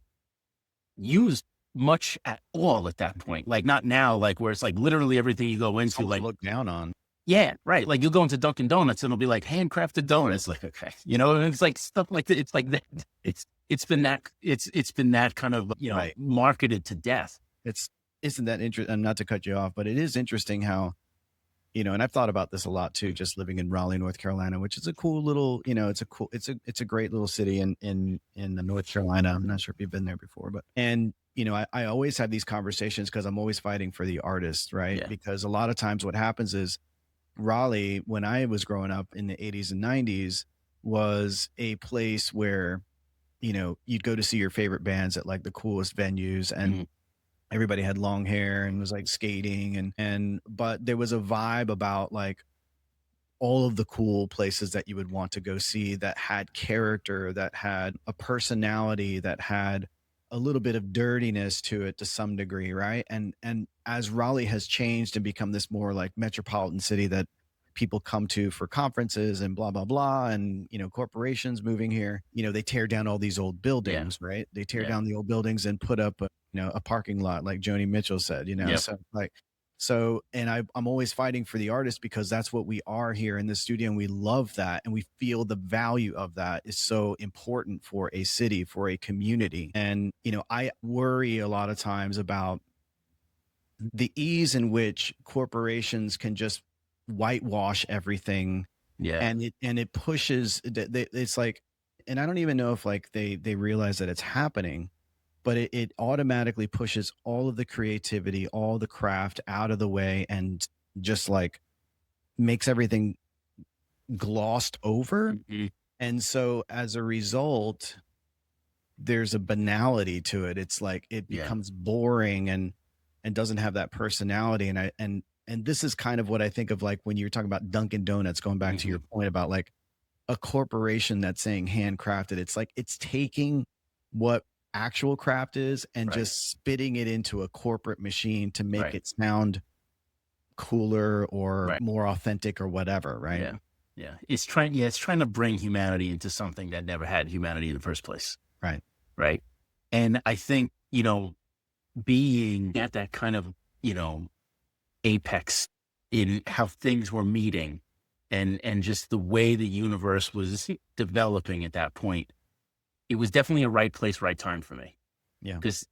used much at all at that point. Like not now, like where it's like literally everything you go into, like look down on. Yeah, right. Like you'll go into Dunkin' Donuts and it'll be like handcrafted donuts. Like, okay, and it's like stuff like that. It's like that. It's been that kind of, marketed to death. Isn't that interesting? And not to cut you off, but it is interesting how, and I've thought about this a lot too, just living in Raleigh, North Carolina, which is a cool little, it's a great little city in North Carolina. I'm not sure if you've been there before, but, I always have these conversations because I'm always fighting for the artist, right? Yeah. Because a lot of times what happens is Raleigh, when I was growing up in the 80s and 90s, was a place where, you'd go to see your favorite bands at like the coolest venues, and everybody had long hair and was like skating, but there was a vibe about like all of the cool places that you would want to go see that had character, that had a personality, that had a little bit of dirtiness to it to some degree, right? And as Raleigh has changed and become this more like metropolitan city that people come to for conferences and blah, blah, blah. And, corporations moving here, they tear down all these old buildings, right? They tear down the old buildings and put up a parking lot, like Joni Mitchell said, and I'm always fighting for the artist, because that's what we are here in the studio. And we love that. And we feel the value of that is so important for a city, for a community. And, I worry a lot of times about the ease in which corporations can just whitewash everything. Yeah. And it pushes, it's like, and I don't even know if like they realize that it's happening, but it automatically pushes all of the creativity, all the craft out of the way, and just like makes everything glossed over. And so as a result, there's a banality to it. It's like, it becomes boring and doesn't have that personality. And this is kind of what I think of, like when you're talking about Dunkin' Donuts, going back to your point about like a corporation that's saying handcrafted. It's like, it's taking what actual craft is and just spitting it into a corporate machine to make it sound cooler or more authentic or whatever. Right. Yeah. It's trying to bring humanity into something that never had humanity in the first place. Right. And I think, being at that kind of, apex in how things were meeting and just the way the universe was developing at that point, it was definitely a right place, right time for me. Yeah. Because,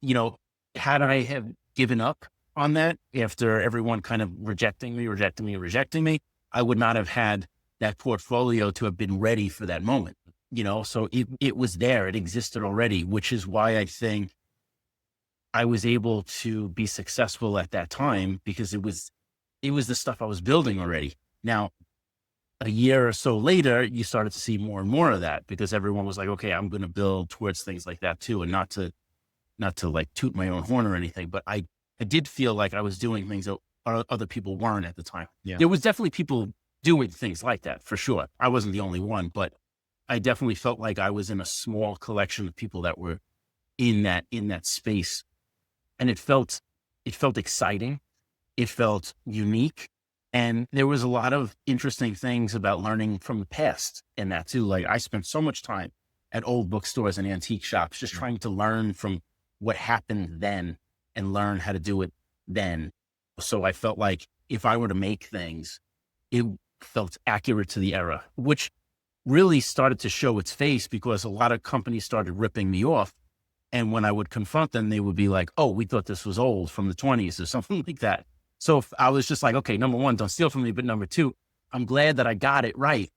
had I have given up on that after everyone kind of rejecting me, I would not have had that portfolio to have been ready for that moment, so it was there, it existed already, which is why I think I was able to be successful at that time, because it was the stuff I was building already. Now, a year or so later, you started to see more and more of that, because everyone was like, okay, I'm going to build towards things like that too. And not to like toot my own horn or anything, but I did feel like I was doing things that other people weren't at the time. Yeah. There was definitely people doing things like that for sure. I wasn't the only one, but I definitely felt like I was in a small collection of people that were in that space. And it felt exciting. It felt unique. And there was a lot of interesting things about learning from the past in that too. Like I spent so much time at old bookstores and antique shops, just trying to learn from what happened then and learn how to do it then. So I felt like if I were to make things, it felt accurate to the era, which really started to show its face because a lot of companies started ripping me off. And when I would confront them, they would be like, oh, we thought this was old from the 20s or something like that. So if I was just like, okay, number one, don't steal from me. But number two, I'm glad that I got it right.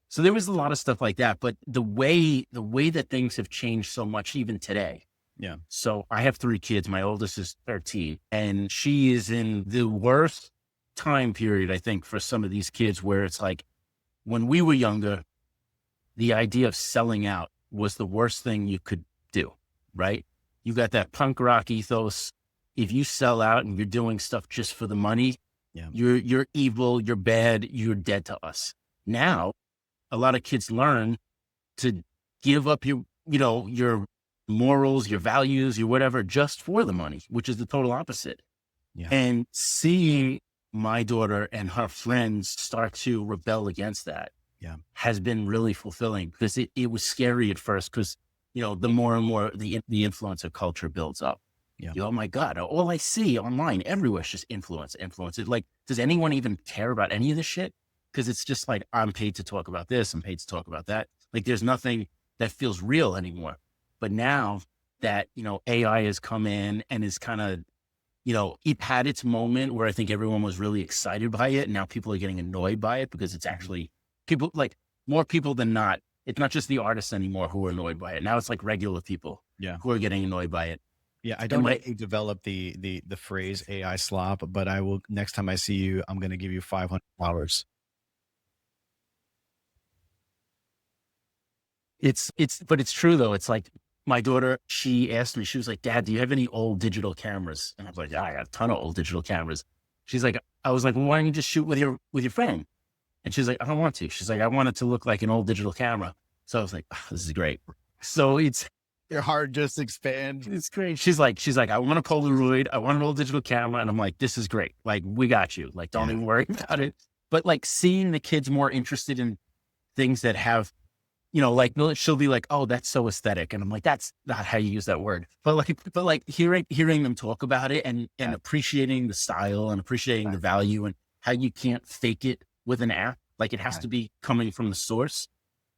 So there was a lot of stuff like that. But the way that things have changed so much even today. Yeah. So I have 3 kids. My oldest is 13 and she is in the worst time period, I think, for some of these kids where it's like when we were younger, the idea of selling out was the worst thing you could do, right? You got that punk rock ethos. If you sell out and you're doing stuff just for the money, you're evil, you're bad, you're dead to us. Now, a lot of kids learn to give up your morals, your values, your whatever, just for the money, which is the total opposite. Yeah. And seeing my daughter and her friends start to rebel against that has been really fulfilling because it was scary at first because, the more and more the influencer culture builds up. Yeah. Oh my God, all I see online everywhere is just influence. It's like, does anyone even care about any of this shit? Because it's just like, I'm paid to talk about this, I'm paid to talk about that. Like there's nothing that feels real anymore. But now that, AI has come in and is kind of, it had its moment where I think everyone was really excited by it. And now people are getting annoyed by it because it's actually people, like more people than not. It's not just the artists anymore who are annoyed by it. Now it's like regular people who are getting annoyed by it. Yeah. I don't know if you develop the phrase AI slop, but I will, next time I see you, I'm going to give you $500. But it's true though. It's like my daughter, she asked me, she was like, Dad, do you have any old digital cameras? And I was like, yeah, I got a ton of old digital cameras. She's like, I was like, well, why don't you just shoot with your phone? And she's like, I don't want to. She's like, I want it to look like an old digital camera. So I was like, oh, this is great. So your heart just expands. It's great. She's like, I want a Polaroid. I want an old digital camera. And I'm like, this is great. Like, we got you. Like, don't even worry about it. But like seeing the kids more interested in things that have, like she'll be like, oh, that's so aesthetic. And I'm like, that's not how you use that word. But like hearing them talk about it and appreciating the style and appreciating the value and how you can't fake it with an app. Like it has to be coming from the source.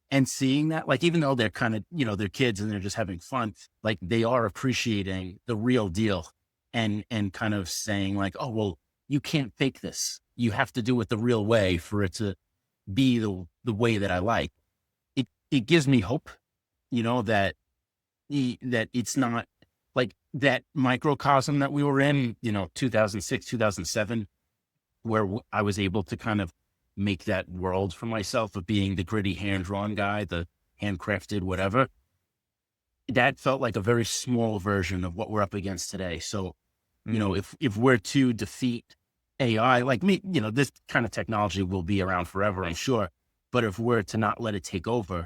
And seeing that, like, even though they're kind of, they're kids and they're just having fun, like they are appreciating the real deal and kind of saying like, oh, well, you can't fake this. You have to do it the real way for it to be the way that I like. It gives me hope, that it's not like that microcosm that we were in, 2006, 2007, where I was able to kind of make that world for myself of being the gritty hand-drawn guy, the handcrafted, whatever. That felt like a very small version of what we're up against today. So, if we're to defeat AI, like me, this kind of technology will be around forever, I'm sure. But if we're to not let it take over,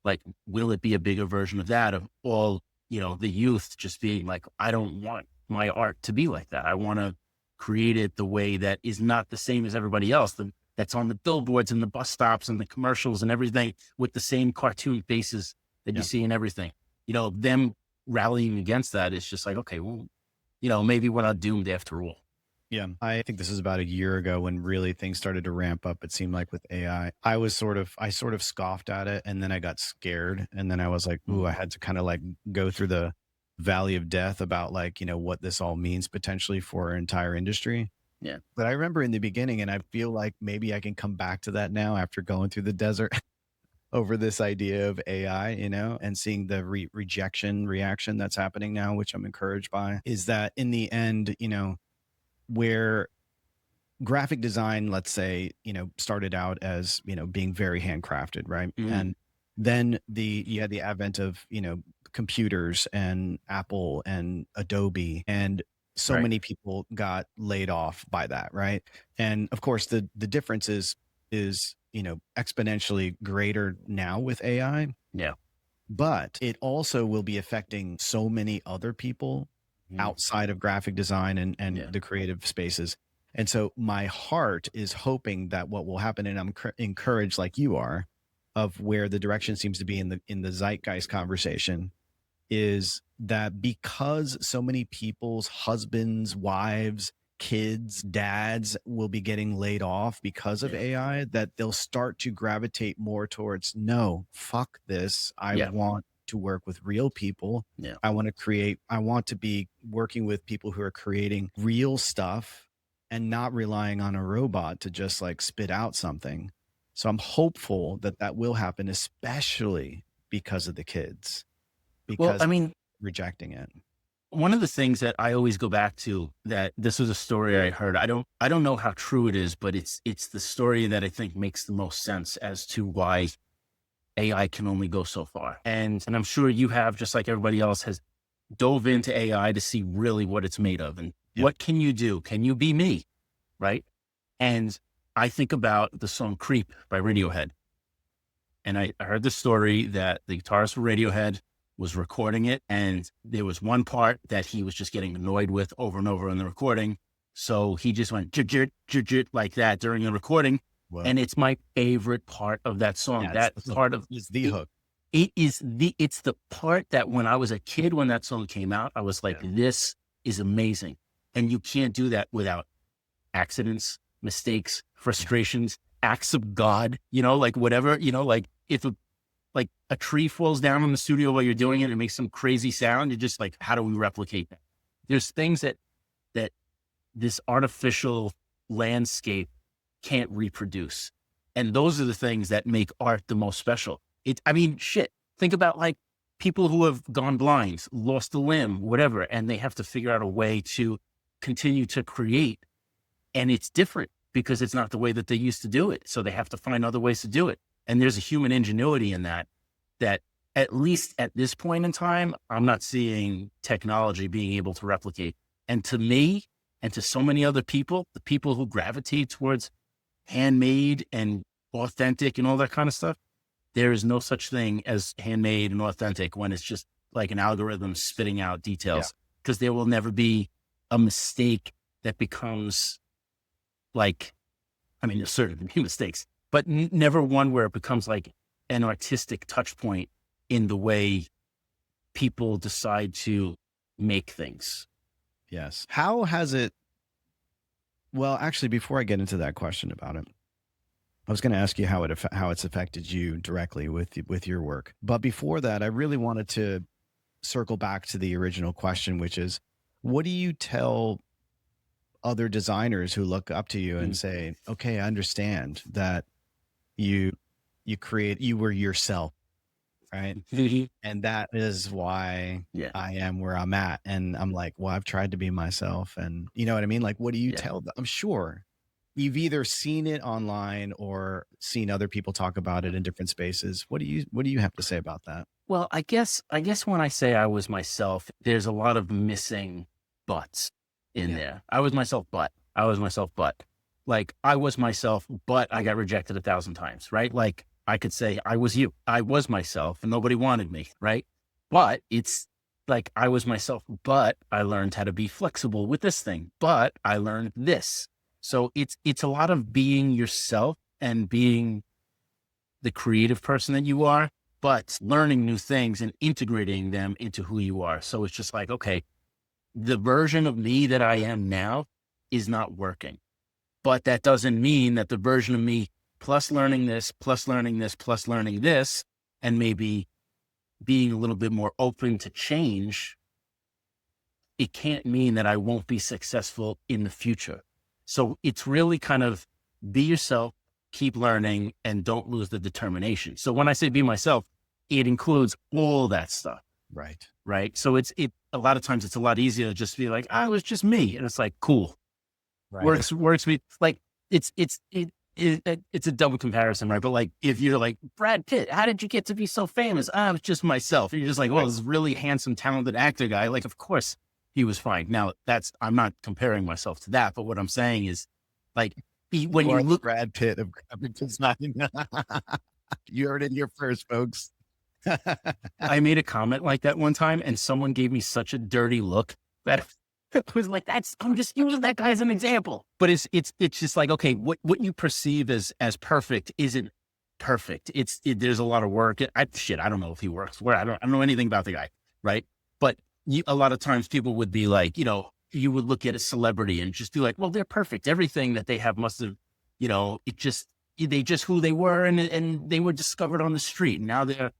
like, will it be a bigger version of that, of all, the youth just being like, I don't want my art to be like that. I want to create it the way that is not the same as everybody else, that's on the billboards and the bus stops and the commercials and everything with the same cartoon faces that you see in everything. Them rallying against that is just like, okay, well, maybe we're not doomed after all. Yeah. I think this is about a year ago when really things started to ramp up. It seemed like with AI, I sort of scoffed at it and then I got scared. And then I was like, ooh, I had to kind of like go through the valley of death about like, what this all means potentially for our entire industry. Yeah. But I remember in the beginning, and I feel like maybe I can come back to that now after going through the desert over this idea of AI, and seeing the reaction that's happening now, which I'm encouraged by, is that in the end, where graphic design, let's say, started out as, being very handcrafted, right? Mm-hmm. And then you had the advent of, computers and Apple and Adobe, and so many people got laid off by that, right? And of course, the difference is exponentially greater now with AI. Yeah. But it also will be affecting so many other people outside of graphic design and the creative spaces. And so my heart is hoping that what will happen, and I'm encouraged like you are, of where the direction seems to be in the zeitgeist conversation, is that because so many people's husbands, wives, kids, dads will be getting laid off because of AI, that they'll start to gravitate more towards, no, fuck this. I want to work with real people. I want to be working with people who are creating real stuff and not relying on a robot to just like spit out something. So I'm hopeful that will happen, especially because of the kids, because rejecting it. One of the things that I always go back to, that this was a story I heard. I don't know how true it is, but it's the story that I think makes the most sense as to why AI can only go so far. And I'm sure you have, just like everybody else, has dove into AI to see really what it's made of and what can you do? Can you be me? Right. And I think about the song Creep by Radiohead. And I heard the story that the guitarist for Radiohead was recording it, and there was one part that he was just getting annoyed with over and over in the recording. So he just went like that during the recording. Whoa. And it's my favorite part of that song. Yeah, that part of is the hook. It's the part that when I was a kid, when that song came out, I was like, this is amazing. And you can't do that without accidents, mistakes, frustrations, acts of God, like whatever, like if a tree falls down in the studio while you're doing it and makes some crazy sound, you're just like, how do we replicate that? There's things that this artificial landscape can't reproduce. And those are the things that make art the most special. Think about like people who have gone blind, lost a limb, whatever, and they have to figure out a way to continue to create. And it's different because it's not the way that they used to do it. So they have to find other ways to do it. And there's a human ingenuity in that at least at this point in time, I'm not seeing technology being able to replicate. And to me, and to so many other people, the people who gravitate towards handmade and authentic and all that kind of stuff, there is no such thing as handmade and authentic when it's just like an algorithm spitting out details, because there will never be a mistake that becomes like, there's certainly mistakes, but never one where it becomes like an artistic touch point in the way people decide to make things. Yes. How has it, well, actually, before I get into that question about it, I was going to ask you how it's affected you directly with your work. But before that, I really wanted to circle back to the original question, which is, what do you tell other designers who look up to you and say, okay, I understand that you were yourself, right? And that is why I am where I'm at. And I'm like, well, I've tried to be myself. And you know what I mean? Like, what do you tell them? I'm sure you've either seen it online or seen other people talk about it in different spaces. What do you have to say about that? Well, I guess when I say I was myself, there's a lot of missing buts in there. I was myself, but like I was myself, but I got rejected 1,000 times, right? Like I could say I was you, I was myself and nobody wanted me, right? But it's like, I was myself, but I learned how to be flexible with this thing, but I learned this. So it's a lot of being yourself and being the creative person that you are, but learning new things and integrating them into who you are. So it's just like, okay, the version of me that I am now is not working, but that doesn't mean that the version of me plus learning this, plus learning this, plus learning this, and maybe being a little bit more open to change, it can't mean that I won't be successful in the future. So it's really kind of be yourself, keep learning, and don't lose the determination. So when I say be myself, it includes all that stuff. Right. Right. So it's a lot of times it's a lot easier to just be like, I was just me. And it's like, cool. Right. Works. Like it's a double comparison, right? But like, if you're like Brad Pitt, how did you get to be so famous? I was just myself. And you're just like, well, this really handsome, talented actor guy. Like, of course he was fine. Now I'm not comparing myself to that, but what I'm saying is like, when you look Brad Pitt of design, you heard it here first, folks. I made a comment like that one time and someone gave me such a dirty look that it was like, I'm just using that guy as an example. But it's just like, okay, what you perceive as perfect isn't perfect. There's a lot of work. I don't know if he works where I don't know anything about the guy. Right. But a lot of times people would be like, you would look at a celebrity and just be like, well, they're perfect. Everything that they have must have, they just who they were, and they were discovered on the street. And now they're,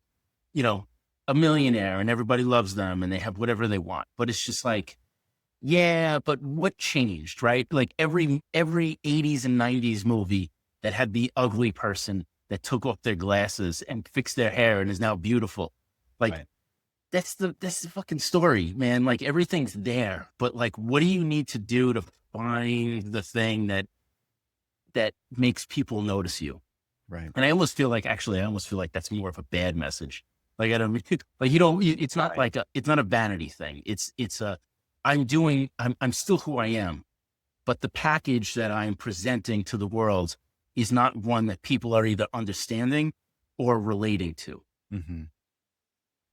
a millionaire and everybody loves them and they have whatever they want. But it's just like, yeah, but what changed, right? Like every 80s and 90s movie that had the ugly person that took off their glasses and fixed their hair and is now beautiful. Like Right. that's the fucking story, man. Like everything's there, but like, what do you need to do to find the thing that makes people notice you? Right. And I almost feel like that's more of a bad message. Like, I don't like, it's not like it's not a vanity thing. I'm still who I am, but the package that I'm presenting to the world is not one that people are either understanding or relating to. Mm-hmm.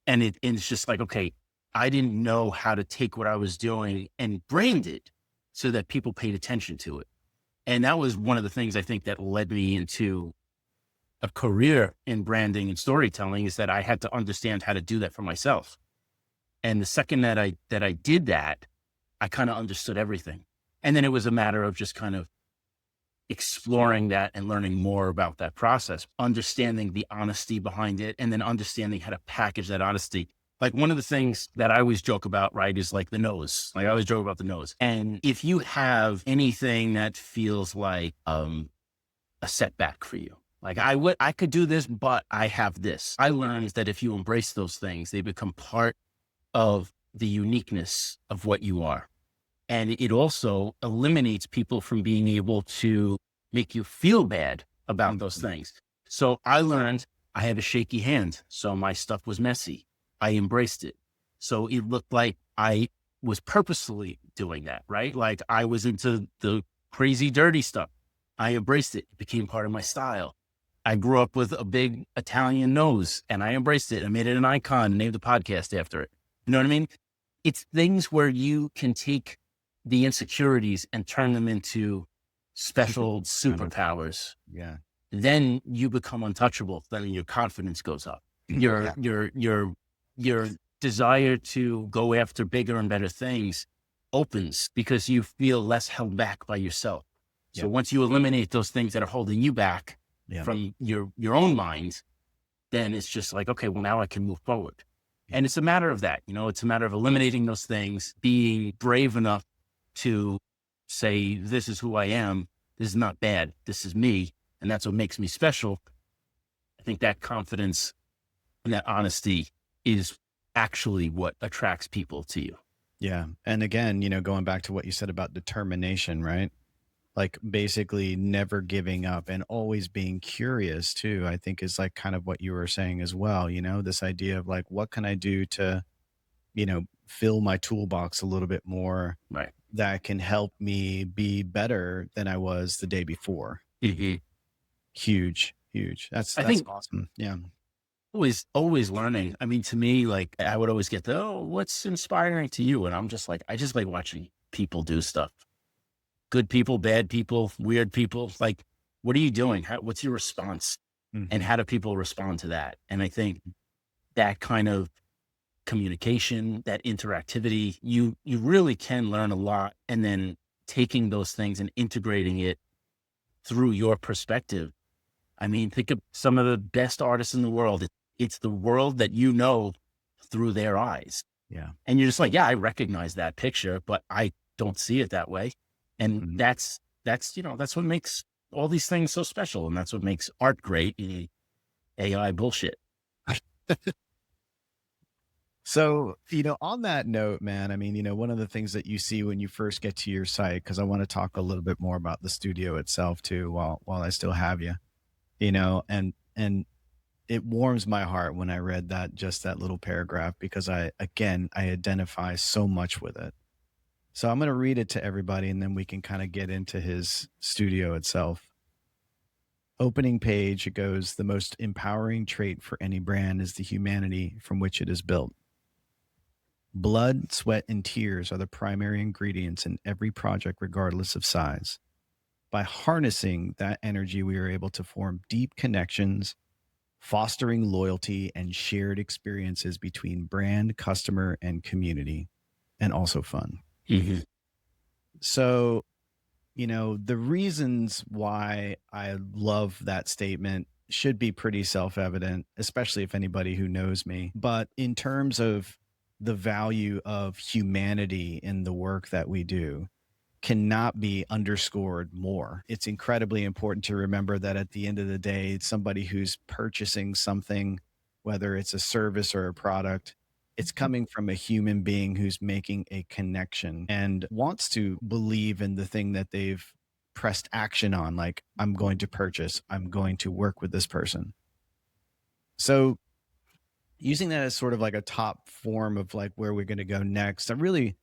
And it's just like, okay, I didn't know how to take what I was doing and brand it so that people paid attention to it. And that was one of the things I think that led me into a career in branding and storytelling, is that I had to understand how to do that for myself. And the second that I did that, I kind of understood everything. And then it was a matter of just kind of exploring that and learning more about that process, understanding the honesty behind it, and then understanding how to package that honesty. Like one of the things that I always joke about, right, is like the nose. Like I always joke about the nose. And if you have anything that feels like a setback for you, like I could do this, but I have this. I learned that if you embrace those things, they become part of the uniqueness of what you are. And it also eliminates people from being able to make you feel bad about those things. So I learned I have a shaky hand. So my stuff was messy. I embraced it. So it looked like I was purposefully doing that, right? Like I was into the crazy, dirty stuff. I embraced it. It became part of my style. I grew up with a big Italian nose and I embraced it. I made it an icon and named the podcast after it. You know what I mean? It's things where you can take the insecurities and turn them into special superpowers. Yeah. Then you become untouchable. Then your confidence goes up. Your desire to go after bigger and better things opens because you feel less held back by yourself. So once you eliminate those things that are holding you back from your own mind, then it's just like, okay, well, now I can move forward. And it's a matter of that, it's a matter of eliminating those things, being brave enough to say, this is who I am. This is not bad. This is me. And that's what makes me special. I think that confidence and that honesty is actually what attracts people to you. Yeah. And again, going back to what you said about determination, right? Like basically never giving up and always being curious too, I think is like kind of what you were saying as well. This idea of like, what can I do to, fill my toolbox a little bit more, right, that can help me be better than I was the day before. Mm-hmm. Huge. That's awesome. Yeah. Always learning. I mean, to me, like I would always get what's inspiring to you? And I'm just like, I just like watching people do stuff. Good people, bad people, weird people. Like, what are you doing? What's your response? Mm-hmm. And how do people respond to that? And I think that kind of communication, that interactivity, you really can learn a lot. And then taking those things and integrating it through your perspective. I mean, think of some of the best artists in the world. It's the world that through their eyes. Yeah. And you're just like, I recognize that picture, but I don't see it that way. And mm-hmm. that's what makes all these things so special. And that's what makes art great. AI bullshit. So, on that note, man, I mean, one of the things that you see when you first get to your site, because I want to talk a little bit more about the studio itself too, while I still have you, and it warms my heart when I read that little paragraph, because I identify so much with it. So I'm going to read it to everybody and then we can kind of get into his studio itself. Opening page, it goes, the most empowering trait for any brand is the humanity from which it is built. Blood, sweat, and tears are the primary ingredients in every project, regardless of size. By harnessing that energy, we are able to form deep connections, fostering loyalty and shared experiences between brand, customer, and community, and also fun. Mm-hmm. So, the reasons why I love that statement should be pretty self-evident, especially if anybody who knows me. But in terms of the value of humanity in the work that we do, cannot be underscored more. It's incredibly important to remember that at the end of the day, it's somebody who's purchasing something, whether it's a service or a product, it's coming from a human being who's making a connection and wants to believe in the thing that they've pressed action on. Like, I'm going to purchase, I'm going to work with this person. So using that as sort of like a top form of like where we're going to go next, I really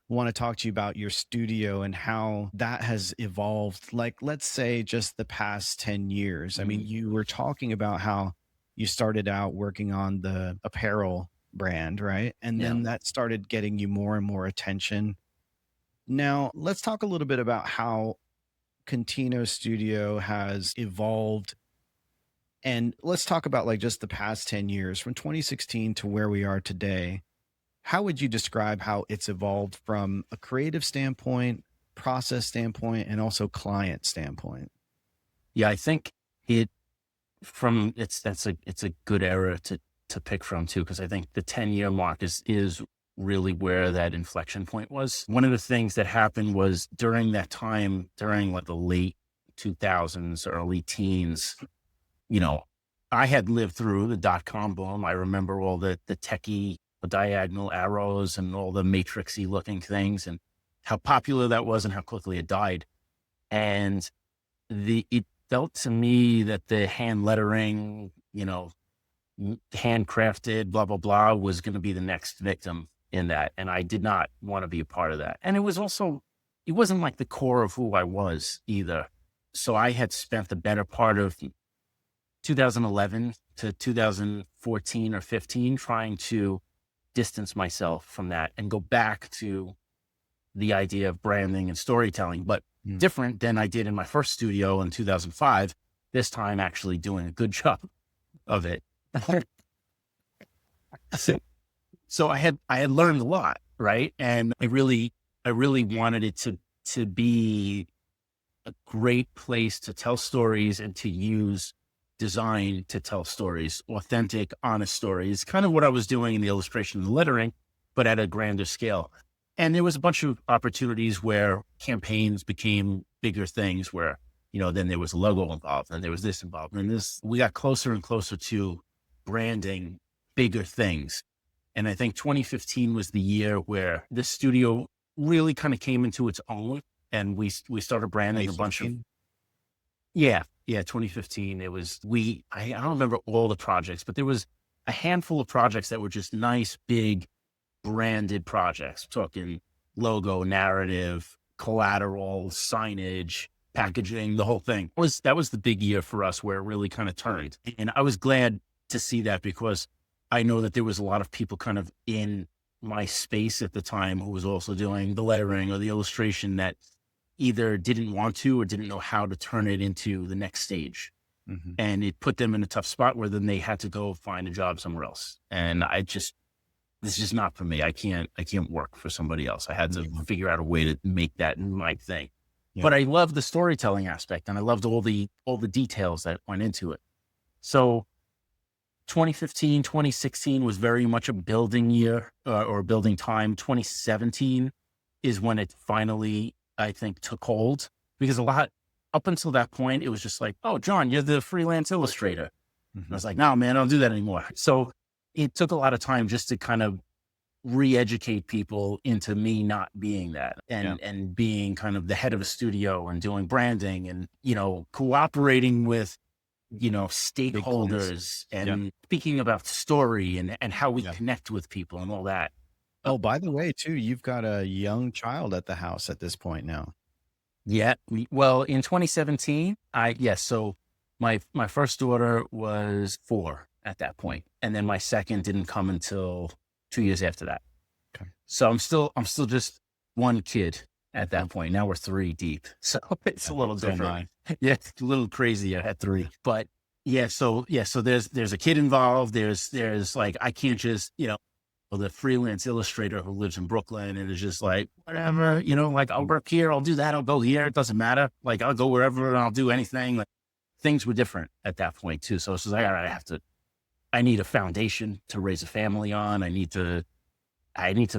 want to talk to you about your studio and how that has evolved. Like, let's say just the past 10 years. I mean, you were talking about how you started out working on the apparel brand, right? And then that started getting you more and more attention. Now, let's talk a little bit about how Contino Studio has evolved. And let's talk about like just the past 10 years from 2016 to where we are today. How would you describe how it's evolved from a creative standpoint, process standpoint, and also client standpoint? Yeah, I think it's a good era to pick from too, because I think the 10-year mark is really where that inflection point was. One of the things that happened was during that time, during like the late 2000s, early teens, I had lived through the dot-com boom. I remember all the techie diagonal arrows and all the matrixy looking things and how popular that was and how quickly it died. And it felt to me that the hand lettering, handcrafted, blah, blah, blah, was going to be the next victim in that. And I did not want to be a part of that. And it wasn't like the core of who I was either. So I had spent the better part of 2011 to 2014 or 15 trying to distance myself from that and go back to the idea of branding and storytelling, but different than I did in my first studio in 2005, this time actually doing a good job of it. So I had learned a lot, right? And I really wanted it to be a great place to tell stories and to use design to tell stories, authentic, honest stories, kind of what I was doing in the illustration and the lettering, but at a grander scale. And there was a bunch of opportunities where campaigns became bigger things where, then there was a logo involved and there was this involved and this, we got closer and closer to branding bigger things. And I think 2015 was the year where the studio really kind of came into its own and we started branding a bunch of, 2015. It was, I don't remember all the projects, but there was a handful of projects that were just nice, big branded projects, talking logo, narrative, collateral, signage, packaging, the whole thing. That was the big year for us where it really kind of turned. And I was glad to see that because I know that there was a lot of people kind of in my space at the time who was also doing the lettering or the illustration that either didn't want to or didn't know how to turn it into the next stage. Mm-hmm. And it put them in a tough spot where then they had to go find a job somewhere else. And this is just not for me. I can't work for somebody else. I had to figure out a way to make that my thing. Yeah. But I loved the storytelling aspect and I loved all the details that went into it. So 2015, 2016 was very much a building year or building time. 2017 is when it finally, I think, took hold, because up until that point, it was just like, oh, Jon, you're the freelance illustrator. Mm-hmm. I was like, no, man, I don't do that anymore. So it took a lot of time just to kind of re-educate people into me not being that and being kind of the head of a studio and doing branding and, cooperating with, stakeholders and speaking about story and how we connect with people and all that. Oh, by the way, too, you've got a young child at the house at this point now. Yeah. Well, in 2017, so my first daughter was 4 at that point. And then my second didn't come until 2 years after that. Okay. So I'm still just one kid at that point. Now we're 3 deep. So it's a little different. Yeah. It's a little crazier at 3, but so there's a kid involved. There's like, I can't just, the freelance illustrator who lives in Brooklyn and is just like, whatever, like I'll work here, I'll do that, I'll go here. It doesn't matter. Like I'll go wherever and I'll do anything. Like things were different at that point too. So it's just like, all right, I need a foundation to raise a family on. I need to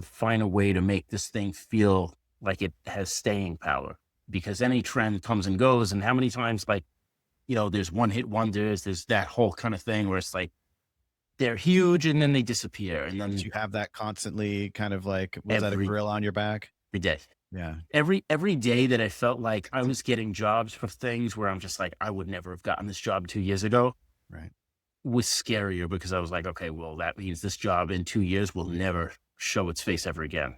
find a way to make this thing feel like it has staying power, because any trend comes and goes. And how many times, like, there's one hit wonders, there's that whole kind of thing where it's like, they're huge and then they disappear. And then you have that constantly kind of like, was that a grill on your back? Every day. Yeah. Every day that I felt like I was getting jobs for things where I'm just like, I would never have gotten this job 2 years ago. Right. Was scarier, because I was like, okay, well, that means this job in 2 years will never show its face ever again.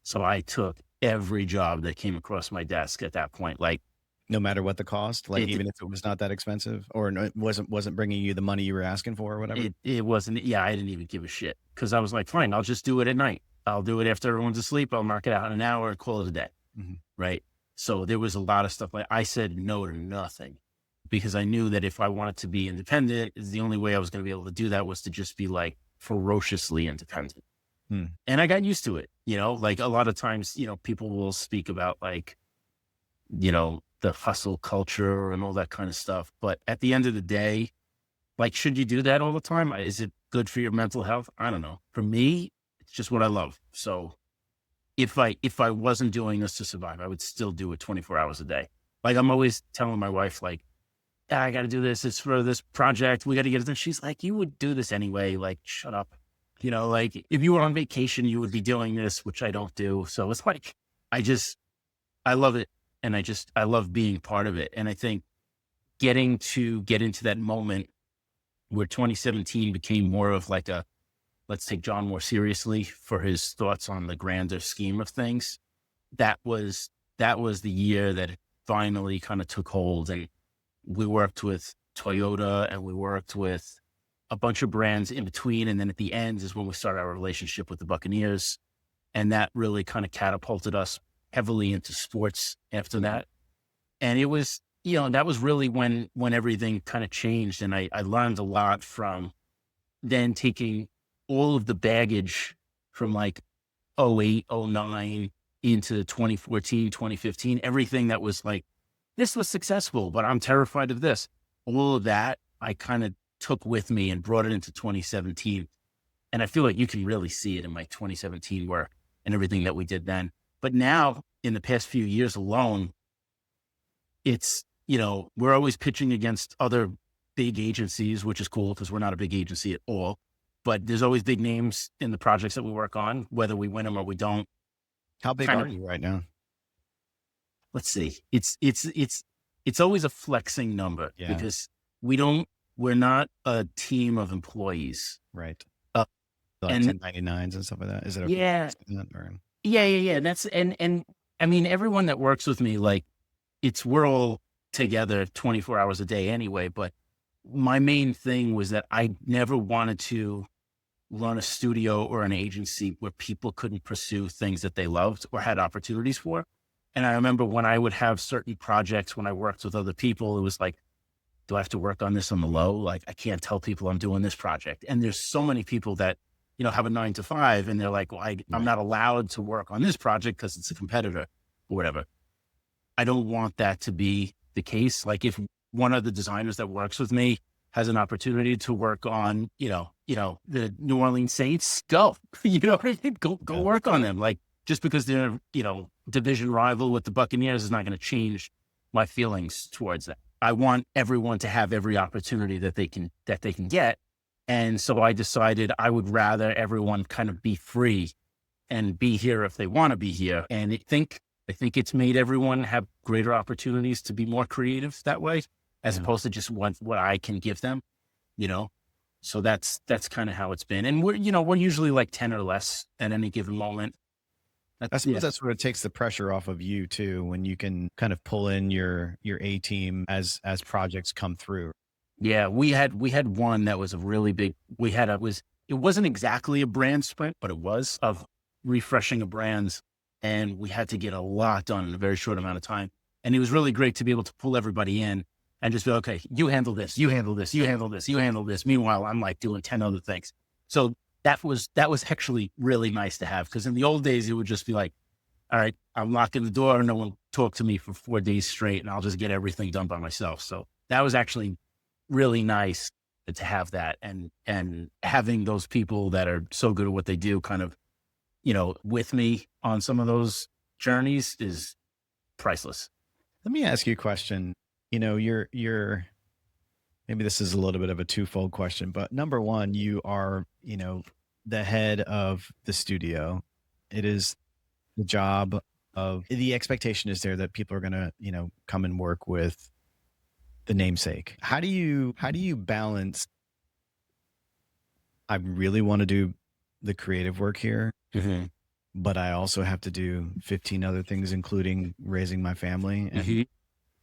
So I took every job that came across my desk at that point, like no matter what the cost, like even if it was not that expensive, or it wasn't bringing you the money you were asking for or whatever. It wasn't. Yeah, I didn't even give a shit, because I was like, fine, I'll just do it at night. I'll do it after everyone's asleep. I'll mark it out in an hour and call it a day. Mm-hmm. Right. So there was a lot of stuff. Like I said no to nothing, because I knew that if I wanted to be independent, the only way I was going to be able to do that was to just be like ferociously independent. And I got used to it, like a lot of times, people will speak about like, the hustle culture and all that kind of stuff. But at the end of the day, like, should you do that all the time? Is it good for your mental health? I don't know. For me, it's just what I love. So if I wasn't doing this to survive, I would still do it 24 hours a day. Like I'm always telling my wife, like, I got to do this. It's for this project. We got to get it done. She's like, you would do this anyway. Like, shut up. Like if you were on vacation, you would be doing this, which I don't do. So it's like, I love it. And I love being part of it. And I think getting to get into that moment where 2017 became more of like let's take Jon more seriously for his thoughts on the grander scheme of things. That was the year that it finally kind of took hold. And we worked with Toyota and we worked with a bunch of brands in between. And then at the end is when we started our relationship with the Buccaneers. And that really kind of catapulted us heavily into sports after that. And it was, that was really when everything kind of changed. And I learned a lot from then taking all of the baggage from like 08, 09 into 2014, 2015, everything that was like, this was successful, but I'm terrified of this. All of that I kind of took with me and brought it into 2017. And I feel like you can really see it in my 2017 work and everything that we did then. But now in the past few years alone, it's, we're always pitching against other big agencies, which is cool because we're not a big agency at all, but there's always big names in the projects that we work on, whether we win them or we don't. How big are you right now? Let's see. It's always a flexing number because we're not a team of employees. Right. Like 1099s and stuff like that. Is it? Yeah. Yeah. That's, and I mean, everyone that works with me, like we're all together 24 hours a day anyway. But my main thing was that I never wanted to run a studio or an agency where people couldn't pursue things that they loved or had opportunities for. And I remember when I would have certain projects, when I worked with other people, it was like, do I have to work on this on the low? Like, I can't tell people I'm doing this project. And there's so many people that, have a 9 to 5 and they're like, well, I'm not allowed to work on this project because it's a competitor or whatever. I don't want that to be the case. Like if one of the designers that works with me has an opportunity to work on, the New Orleans Saints, go, go work on them. Like just because they're, division rival with the Buccaneers is not going to change my feelings towards that. I want everyone to have every opportunity that they can get. And so I decided I would rather everyone kind of be free and be here if they want to be here. And I think it's made everyone have greater opportunities to be more creative that way, as opposed to just what I can give them, So that's kind of how it's been. And we're usually like 10 or less at any given moment. I suppose that's where it takes the pressure off of you too, when you can kind of pull in your A team as projects come through. Yeah, we had one that was a really big. It wasn't exactly a brand sprint, but it was of refreshing of brands, and we had to get a lot done in a very short amount of time. And it was really great to be able to pull everybody in and just be okay. You handle this. You handle this. You handle this. You handle this. Meanwhile, I'm like doing 10 other things. So that was actually really nice to have. Cause in the old days, it would just be like, all right, I'm locking the door. No one talk to me for 4 days straight and I'll just get everything done by myself. So that was actually really nice to have that, and having those people that are so good at what they do kind of, with me on some of those journeys is priceless. Let me ask you a question. You're maybe this is a little bit of a twofold question, but number one, you are, the head of the studio. It is the job of the expectation is there that people are going to, come and work with the namesake. How do you balance? I really want to do the creative work here, Mm-hmm. but I also have to do 15 other things, including raising my family and Mm-hmm.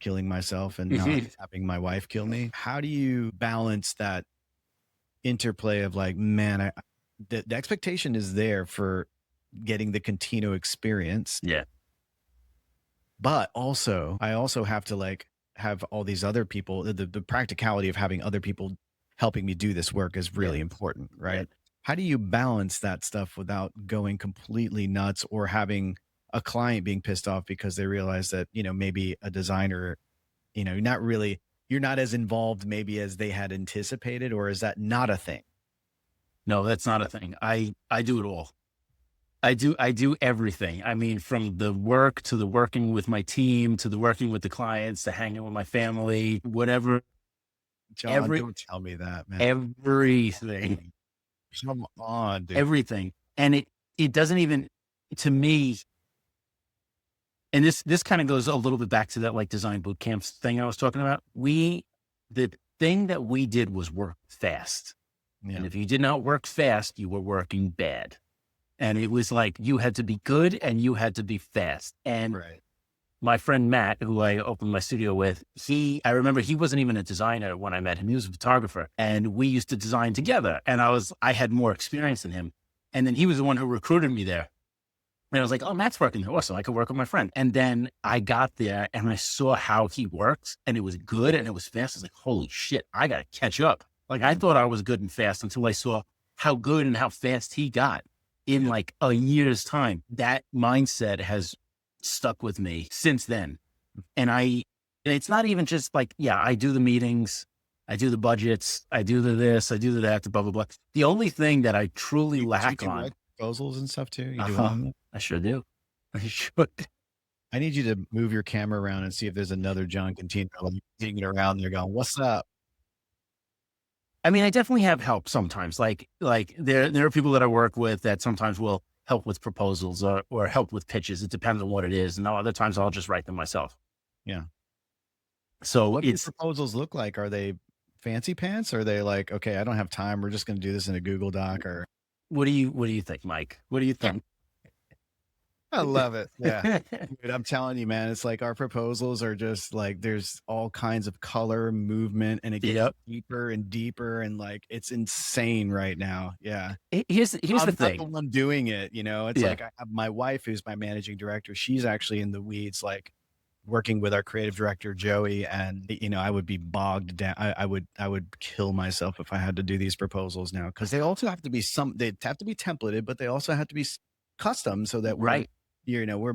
killing myself and not having my wife kill me. How do you balance that interplay of like, man, the expectation is there for getting the Contino experience. Yeah. But also, I also have to like have all these other people, the practicality of having other people helping me do this work is really important, right? Yeah. How do you balance that stuff without going completely nuts or having a client being pissed off because they realize that, maybe a designer, you're not as involved maybe as they had anticipated, or is that not a thing? No, that's not a thing. I do it all. I do everything. I mean, from the work to the working with my team, to the working with the clients, to hanging with my family, whatever. Jon, don't tell me that, man. Everything. Come on, dude. Everything. And it doesn't even, to me, and this kind of goes a little bit back to that like design boot camps thing I was talking about. The thing that we did was work fast. Yeah. And if you did not work fast, you were working bad. And it was like, you had to be good and you had to be fast. And Right. My friend Matt, who I opened my studio with, I remember he wasn't even a designer when I met him. He was a photographer, and we used to design together. And I had more experience than him. And then he was the one who recruited me there. And I was like, oh, Matt's working there. Awesome. I could work with my friend. And then I got there and I saw how he works, and it was good and it was fast. I was like, holy shit, I got to catch up. Like, I thought I was good and fast until I saw how good and how fast he got in like a year's time. That mindset has stuck with me since then. And it's not even just like, yeah, I do the meetings, I do the budgets, I do this, I do that, blah, blah, blah. The only thing that I truly lack on. Write proposals and stuff too? You Uh-huh. do I sure do. I should. I need you to move your camera around and see if there's another Jon Contino digging around there going, what's up? I mean, I definitely have help sometimes. Like there are people that I work with that sometimes will help with proposals or help with pitches. It depends on what it is. And other times I'll just write them myself. Yeah. So what do proposals look like? Are they fancy pants? Or are they like, okay, I don't have time, we're just going to do this in a Google Doc? Or what do you think, Mike? What do you think? I love it. Yeah. Dude, I'm telling you, man, it's like our proposals are just like, there's all kinds of color movement, and it gets deeper and deeper, and like, it's insane right now. Yeah. Here's the thing. I'm the one doing it, it's like I have my wife, who's my managing director. She's actually in the weeds, like working with our creative director, Joey. And, I would be bogged down. I would kill myself if I had to do these proposals now. Cause they also have to be they have to be templated, but they also have to be custom so that we're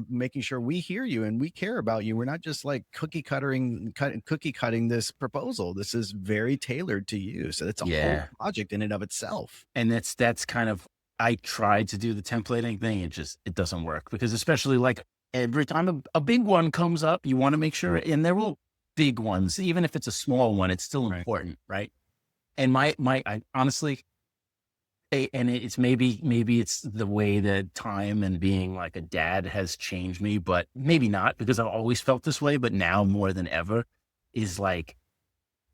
making sure we hear you and we care about you. We're not just like cookie cutting this proposal. This is very tailored to you. So it's a whole project in and of itself. And that's kind of, I tried to do the templating thing. It doesn't work, because especially like every time a big one comes up, you want to make sure, and they're all big ones, even if it's a small one, it's still important. Right. And I honestly, and it's maybe it's the way that time and being like a dad has changed me, but maybe not, because I've always felt this way. But now more than ever is like,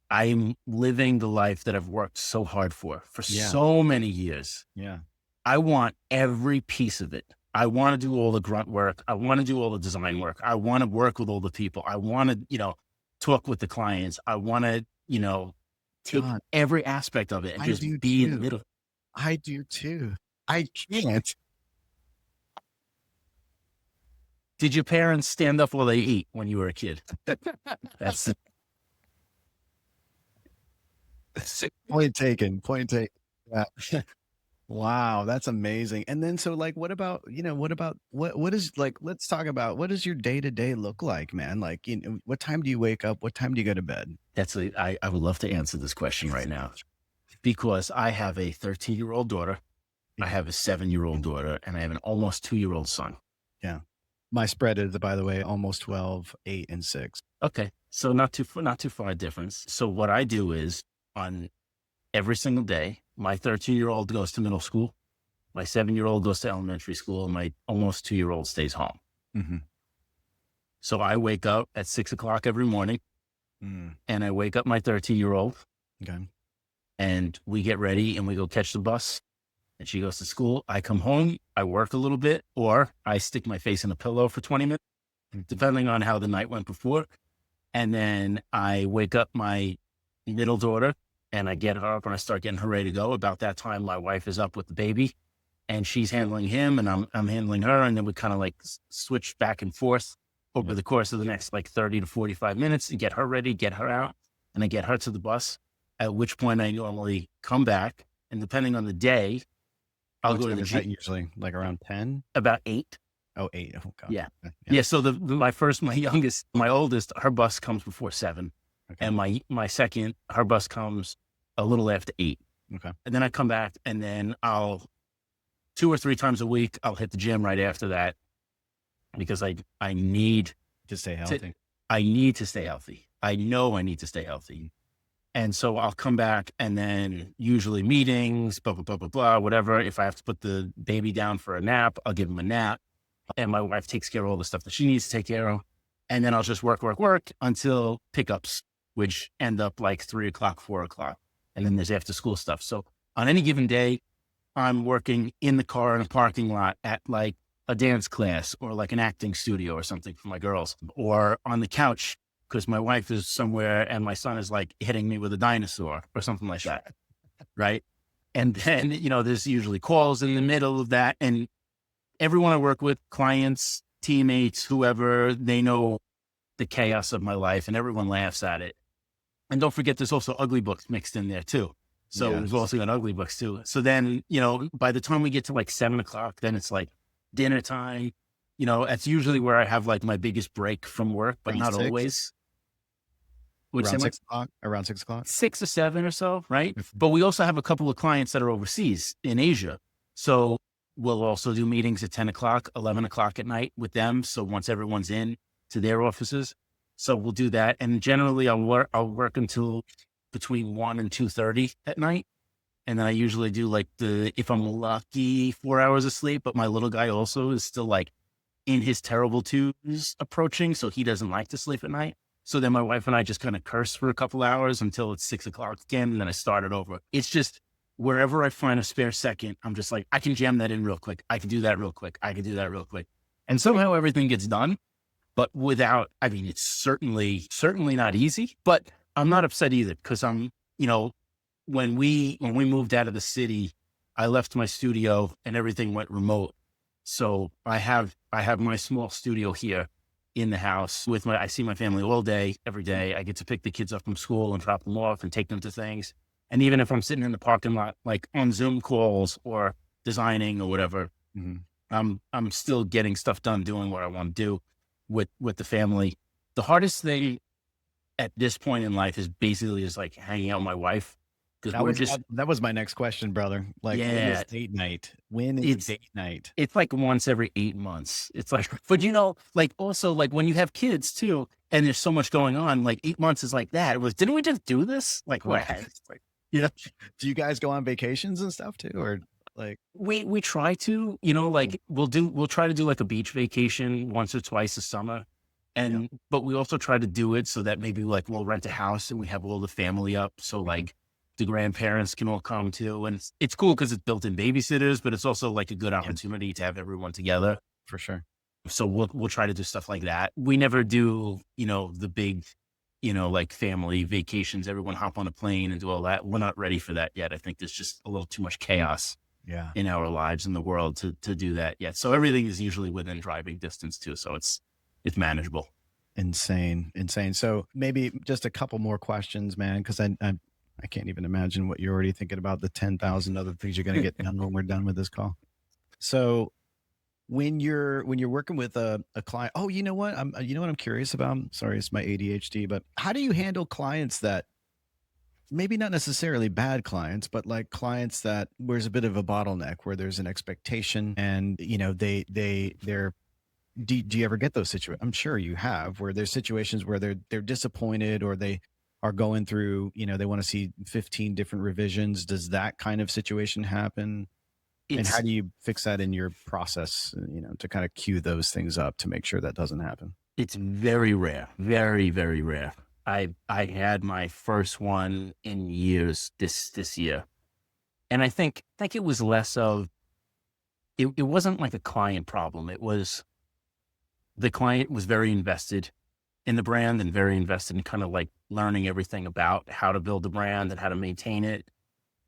I'm living the life that I've worked so hard for so many years. Yeah. I want every piece of it. I want to do all the grunt work. I want to do all the design work. I want to work with all the people. I want to, talk with the clients. I want to, take every aspect of it and just be in the middle. I do too. I can't. Did your parents stand up while they eat when you were a kid? That's point taken. Yeah. Wow, that's amazing. And then so like what is like let's talk about what does your day-to-day look like, man? Like, what time do you wake up? What time do you go to bed? I would love to answer this question right now because I have a 13-year-old daughter, I Yeah. have a 7-year-old daughter, and I have an almost 2-year-old son. Yeah. My spread is, by the way, almost 12, 8, and 6. Okay. So not too far a difference. So what I do is on every single day, my 13-year-old goes to middle school, my 7-year-old goes to elementary school, and my almost 2-year-old stays home. Mm-hmm. So I wake up at 6 o'clock every morning and I wake up my 13-year-old Okay. and we get ready and we go catch the bus and she goes to school. I come home, I work a little bit, or I stick my face in a pillow for 20 minutes, depending on how the night went before. And then I wake up my middle daughter and I get her up and I start getting her ready to go. About that time, my wife is up with the baby and she's handling him and I'm handling her. And then we kind of like switch back and forth over the course of the next like 30 to 45 minutes to get her ready, get her out, and then get her to the bus, at which point I normally come back. And depending on the day, I'll go to the gym. Usually like around 10? About 8. Oh, 8. Oh, God. Yeah. Yeah. So my youngest, my oldest, her bus comes before 7. Okay. And my second, her bus comes a little after 8. Okay. And then I come back and then 2 or 3 times a week, I'll hit the gym right after that because I need to stay healthy. I need to stay healthy. I know I need to stay healthy. And so I'll come back and then usually meetings, blah, blah, blah, blah, blah, whatever. If I have to put the baby down for a nap, I'll give him a nap. And my wife takes care of all the stuff that she needs to take care of. And then I'll just work until pickups, which end up like 3 o'clock, 4 o'clock. And then there's after school stuff. So on any given day, I'm working in the car in a parking lot at like a dance class or like an acting studio or something for my girls, or on the couch because my wife is somewhere and my son is like hitting me with a dinosaur or something like that. Right. And then, there's usually calls in the middle of that. And everyone I work with, clients, teammates, whoever, they know the chaos of my life and everyone laughs at it. And don't forget, there's also ugly books mixed in there too. So We've also got ugly books too. So then, by the time we get to like 7 o'clock, then it's like dinner time. That's usually where I have like my biggest break from work, but not always. Around 6 o'clock? Around 6 o'clock? 6 or 7 or so, right? But we also have a couple of clients that are overseas in Asia. So we'll also do meetings at 10 o'clock, 11 o'clock at night with them. So once everyone's in to their offices, so we'll do that. And generally I'll work until between 1 and 2:30 at night. And then I usually do like if I'm lucky, 4 hours of sleep, but my little guy also is still like in his terrible twos approaching. So he doesn't like to sleep at night. So then my wife and I just kind of curse for a couple hours until it's 6 o'clock again. And then I start it over. It's just wherever I find a spare second, I'm just like, I can jam that in real quick. I can do that real quick. I can do that real quick. And somehow everything gets done, but it's certainly not easy, but I'm not upset either because I'm, when we moved out of the city, I left my studio and everything went remote. So I have my small studio here in the house I see my family all day, every day. I get to pick the kids up from school and drop them off and take them to things. And even if I'm sitting in the parking lot, like on Zoom calls or designing or whatever, I'm still getting stuff done, doing what I want to do with the family. The hardest thing at this point in life is basically like hanging out with my wife. That was my next question, brother. Like, when is date night? When is date night? It's like once every 8 months. It's like, but like also like when you have kids too, and there's so much going on, like 8 months is like that. Didn't we just do this? Like what? Like, do you guys go on vacations and stuff too? Or like we try to, like we'll try to do like a beach vacation once or twice a summer. But we also try to do it so that maybe like we'll rent a house and we have all the family up. So like the grandparents can all come too. And it's cool because it's built in babysitters, but it's also like a good opportunity to have everyone together. For sure. So we'll try to do stuff like that. We never do, the big, like family vacations, everyone hop on a plane and do all that. We're not ready for that yet. I think there's just a little too much chaos in our lives in the world to do that yet. So everything is usually within driving distance too. So it's manageable. Insane. So maybe just a couple more questions, man, because I can't even imagine what you're already thinking about, the 10,000 other things you're going to get done when we're done with this call. So when you're working with a client, oh, you know what? I'm curious about. Sorry, it's my ADHD, but how do you handle clients that maybe not necessarily bad clients, but like clients that where's a bit of a bottleneck where there's an expectation and they're do you ever get those situations? I'm sure you have, where there's situations where they're disappointed or they are going through, they want to see 15 different revisions. Does that kind of situation happen? And how It's do you fix that in your process, to kind of cue those things up to make sure that doesn't happen? it's very rare, very, very rare. I had my first one in years this year. And I think it was less of it wasn't like a client problem. It was the client was very invested in the brand and very invested in kind of like learning everything about how to build the brand and how to maintain it.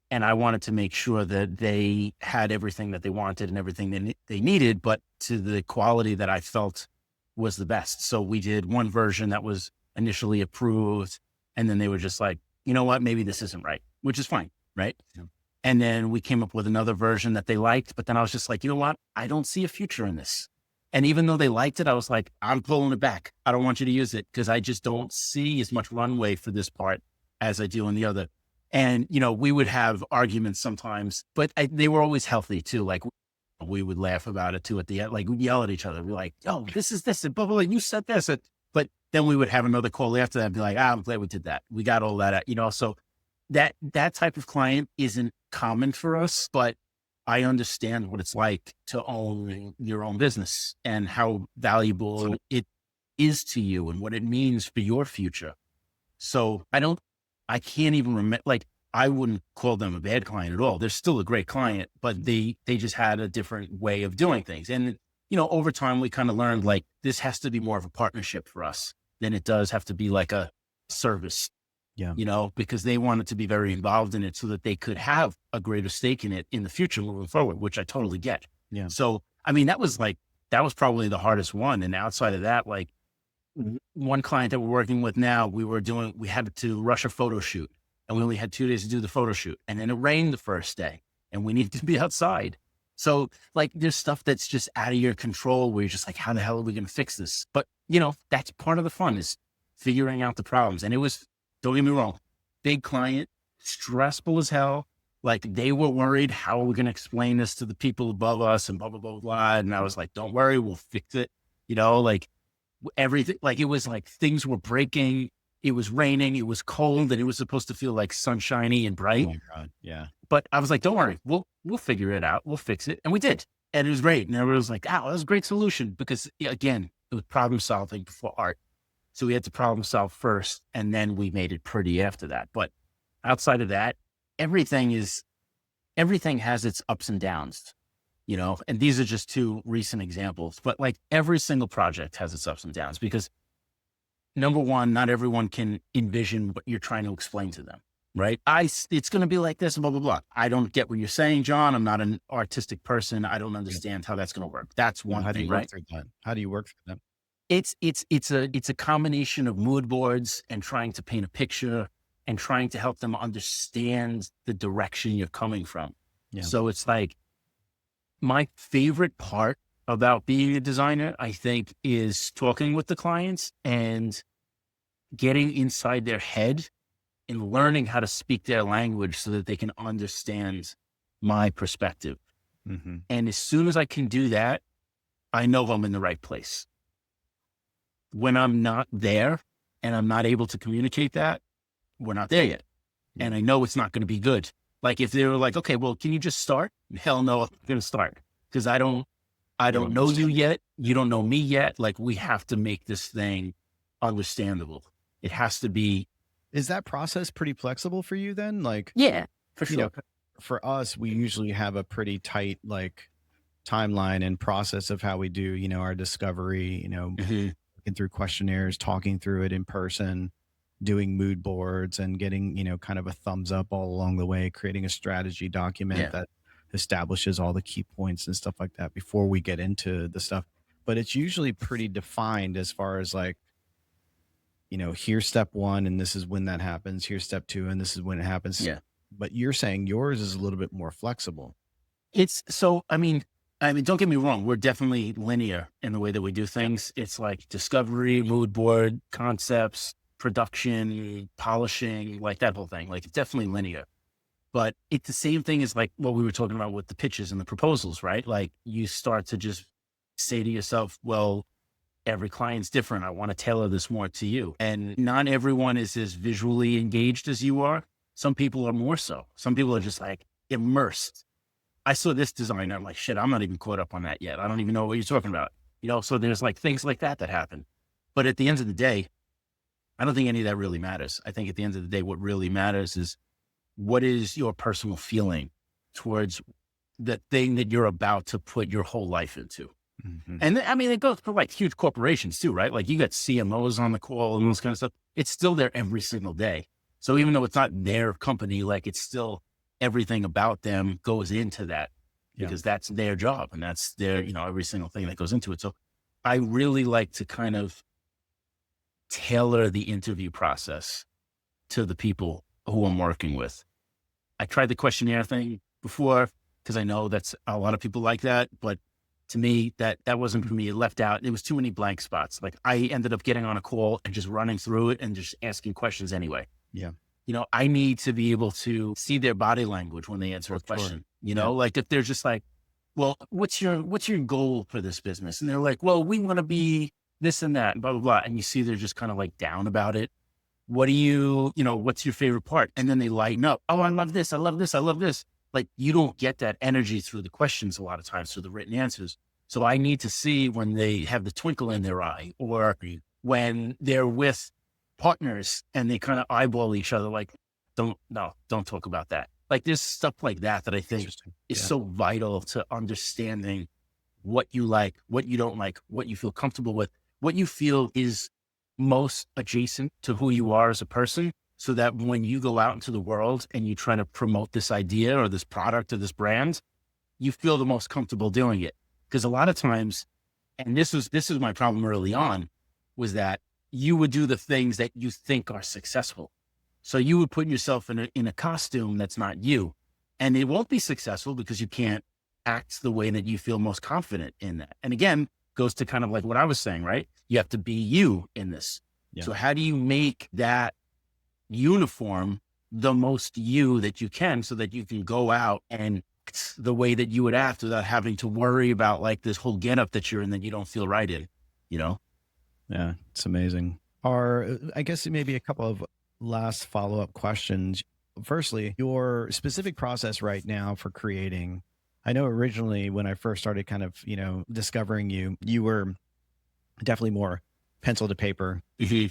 And I wanted to make sure that they had everything that they wanted and everything they needed, but to the quality that I felt was the best. So we did one version that was initially approved, and then they were just like, you know what, maybe this isn't right, which is fine, right? Yeah. And then we came up with another version that they liked, but then I was just like, you know what, I don't see a future in this. And even though they liked it, I was like, I'm pulling it back. I don't want you to use it because I just don't see as much runway for this part as I do in the other. And, we would have arguments sometimes, but they were always healthy too. Like we would laugh about it too at the end, like we'd yell at each other. We're like, oh, this is this, and blah, blah, blah, you said this. But then we would have another call after that and be like, I'm glad we did that. We got all that, so that type of client isn't common for us, but I understand what it's like to own your own business and how valuable it is to you and what it means for your future. So I can't even remember, like, I wouldn't call them a bad client at all. They're still a great client, but they just had a different way of doing things. And, over time we kind of learned like this has to be more of a partnership for us than it does have to be like a service. Yeah. Because they wanted to be very involved in it so that they could have a greater stake in it in the future moving forward, which I totally get. Yeah. So, that was probably the hardest one. And outside of that, like one client that we're working with now, we had to rush a photo shoot and we only had 2 days to do the photo shoot. And then it rained the first day and we needed to be outside. So like there's stuff that's just out of your control where you're just like, how the hell are we going to fix this? But that's part of the fun is figuring out the problems. And it was, don't get me wrong, big client, stressful as hell. Like they were worried, how are we going to explain this to the people above us and blah, blah, blah, blah. And I was like, don't worry, we'll fix it. Like everything, like it was like things were breaking. It was raining. It was cold and it was supposed to feel like sunshiny and bright. Oh my God. Yeah. But I was like, don't worry, we'll figure it out. We'll fix it. And we did. And it was great. And everyone was like, that was a great solution because again, it was problem solving before art. So we had to problem solve first and then we made it pretty after that. But outside of that, everything has its ups and downs, and these are just 2 recent examples, but like every single project has its ups and downs because number one, not everyone can envision what you're trying to explain to them, right? It's going to be like this, blah, blah, blah. I don't get what you're saying, John. I'm not an artistic person. I don't understand how that's going to work. That's one thing, right? How do you work through that? It's a combination of mood boards and trying to paint a picture and trying to help them understand the direction you're coming from. Yeah. So it's like my favorite part about being a designer, I think, is talking with the clients and getting inside their head and learning how to speak their language so that they can understand my perspective. Mm-hmm. And as soon as I can do that, I know I'm in the right place. When I'm not there and I'm not able to communicate that, we're not there yet. Yeah. And I know it's not going to be good. Like if they were like, okay, well, can you just start? Hell no, I'm going to start because I don't know you yet. You don't know me yet. Like we have to make this thing understandable. It has to be. Is that process pretty flexible for you then? Like, yeah, for sure. For us, we usually have a pretty tight, like timeline and process of how we do, our discovery, mm-hmm. Looking through questionnaires, talking through it in person, doing mood boards and getting, kind of a thumbs up all along the way, creating a strategy document that establishes all the key points and stuff like that before we get into the stuff. But it's usually pretty defined as far as like, here's step one, and this is when that happens. Here's step two, and this is when it happens. Yeah. But you're saying yours is a little bit more flexible. It's so, I mean, don't get me wrong. We're definitely linear in the way that we do things. It's like discovery, mood board, concepts, production, polishing, like that whole thing. Like it's definitely linear, but it's the same thing as like what we were talking about with the pitches and the proposals, right? Like you start to just say to yourself, well, every client's different. I want to tailor this more to you. And not everyone is as visually engaged as you are. Some people are more so. Some people are just like immersed. I saw this designer. I'm like, shit, I'm not even caught up on that yet. I don't even know what you're talking about. So there's like things like that happen. But at the end of the day, I don't think any of that really matters. I think at the end of the day, what really matters is what is your personal feeling towards the thing that you're about to put your whole life into. Mm-hmm. And I mean, it goes for like huge corporations too, right? Like you got CMOs on the call and this kind of stuff. It's still there every single day. So even though it's not their company, like it's still everything about them goes into that because that's their job and that's their, every single thing that goes into it. So I really like to kind of tailor the interview process to the people who I'm working with. I tried the questionnaire thing before because I know that's a lot of people like that, but to me, that wasn't for me. It left out. It was too many blank spots. Like I ended up getting on a call and just running through it and just asking questions anyway. Yeah. I need to be able to see their body language when they answer a question, like if they're just like, well, what's your goal for this business? And they're like, well, we want to be this and that, and blah, blah, blah. And you see, they're just kind of like down about it. What do you, what's your favorite part? And then they lighten up. Oh, I love this. I love this. I love this. Like you don't get that energy through the questions a lot of times through the written answers. So I need to see when they have the twinkle in their eye or when they're with partners and they kind of eyeball each other. Like, don't talk about that. Like there's stuff like that I think is so vital to understanding what you like, what you don't like, what you feel comfortable with, what you feel is most adjacent to who you are as a person. So that when you go out into the world and you try to promote this idea or this product or this brand, you feel the most comfortable doing it. Because a lot of times, and this was my problem early on, was that you would do the things that you think are successful. So you would put yourself in a costume that's not you, and it won't be successful because you can't act the way that you feel most confident in that. And again, goes to kind of like what I was saying, right? You have to be you in this. Yeah. So how do you make that uniform the most you that you can so that you can go out and the way that you would act without having to worry about like this whole getup that you're in that you don't feel right in, Yeah, it's amazing. I guess maybe a couple of last follow-up questions. Firstly, your specific process right now for creating. I know originally when I first started kind of, discovering you were definitely more pencil to paper. Mm-hmm.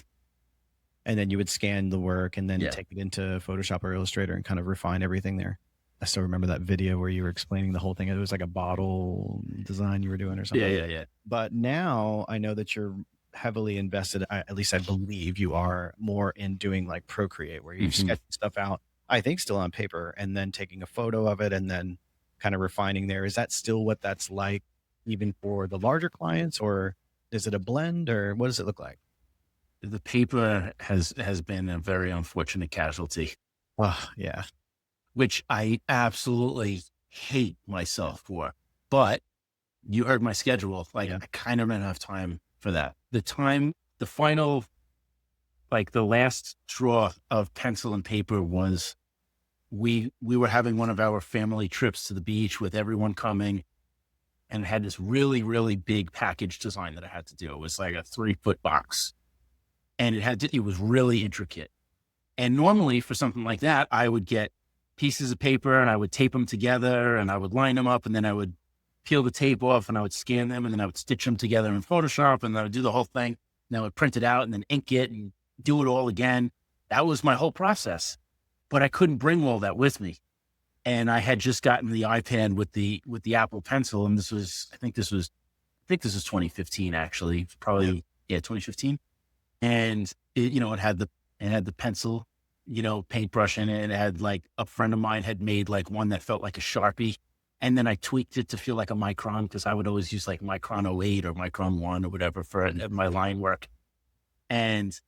And then you would scan the work and then take it into Photoshop or Illustrator and kind of refine everything there. I still remember that video where you were explaining the whole thing. It was like a bottle design you were doing or something. Yeah. But now I know that you're heavily invested, at least I believe you are more in doing like Procreate, where you're sketching stuff out, I think still on paper, and then taking a photo of it and then kind of refining there. Is that still what that's like even for the larger clients, or is it a blend, or what does it look like? The paper has been a very unfortunate casualty. Oh, yeah. Which I absolutely hate myself for. But you heard my schedule. Like I kind of don't have time for that. The final, like the last straw of pencil and paper was we were having one of our family trips to the beach with everyone coming, and had this really, really big package design that I had to do. It was like a 3-foot box, and it was really intricate. And normally for something like that, I would get pieces of paper and I would tape them together and I would line them up, and then I would peel the tape off and I would scan them, and then I would stitch them together in Photoshop, and then I would do the whole thing. And I would print it out and then ink it and do it all again. That was my whole process, but I couldn't bring all that with me. And I had just gotten the iPad with the Apple Pencil. And I think this was 2015, actually, probably, 2015. And it had the pencil, paintbrush in it. It had like a friend of mine had made like one that felt like a Sharpie. And then I tweaked it to feel like a micron, because I would always use like micron 08 or micron 1 or whatever for my line work. And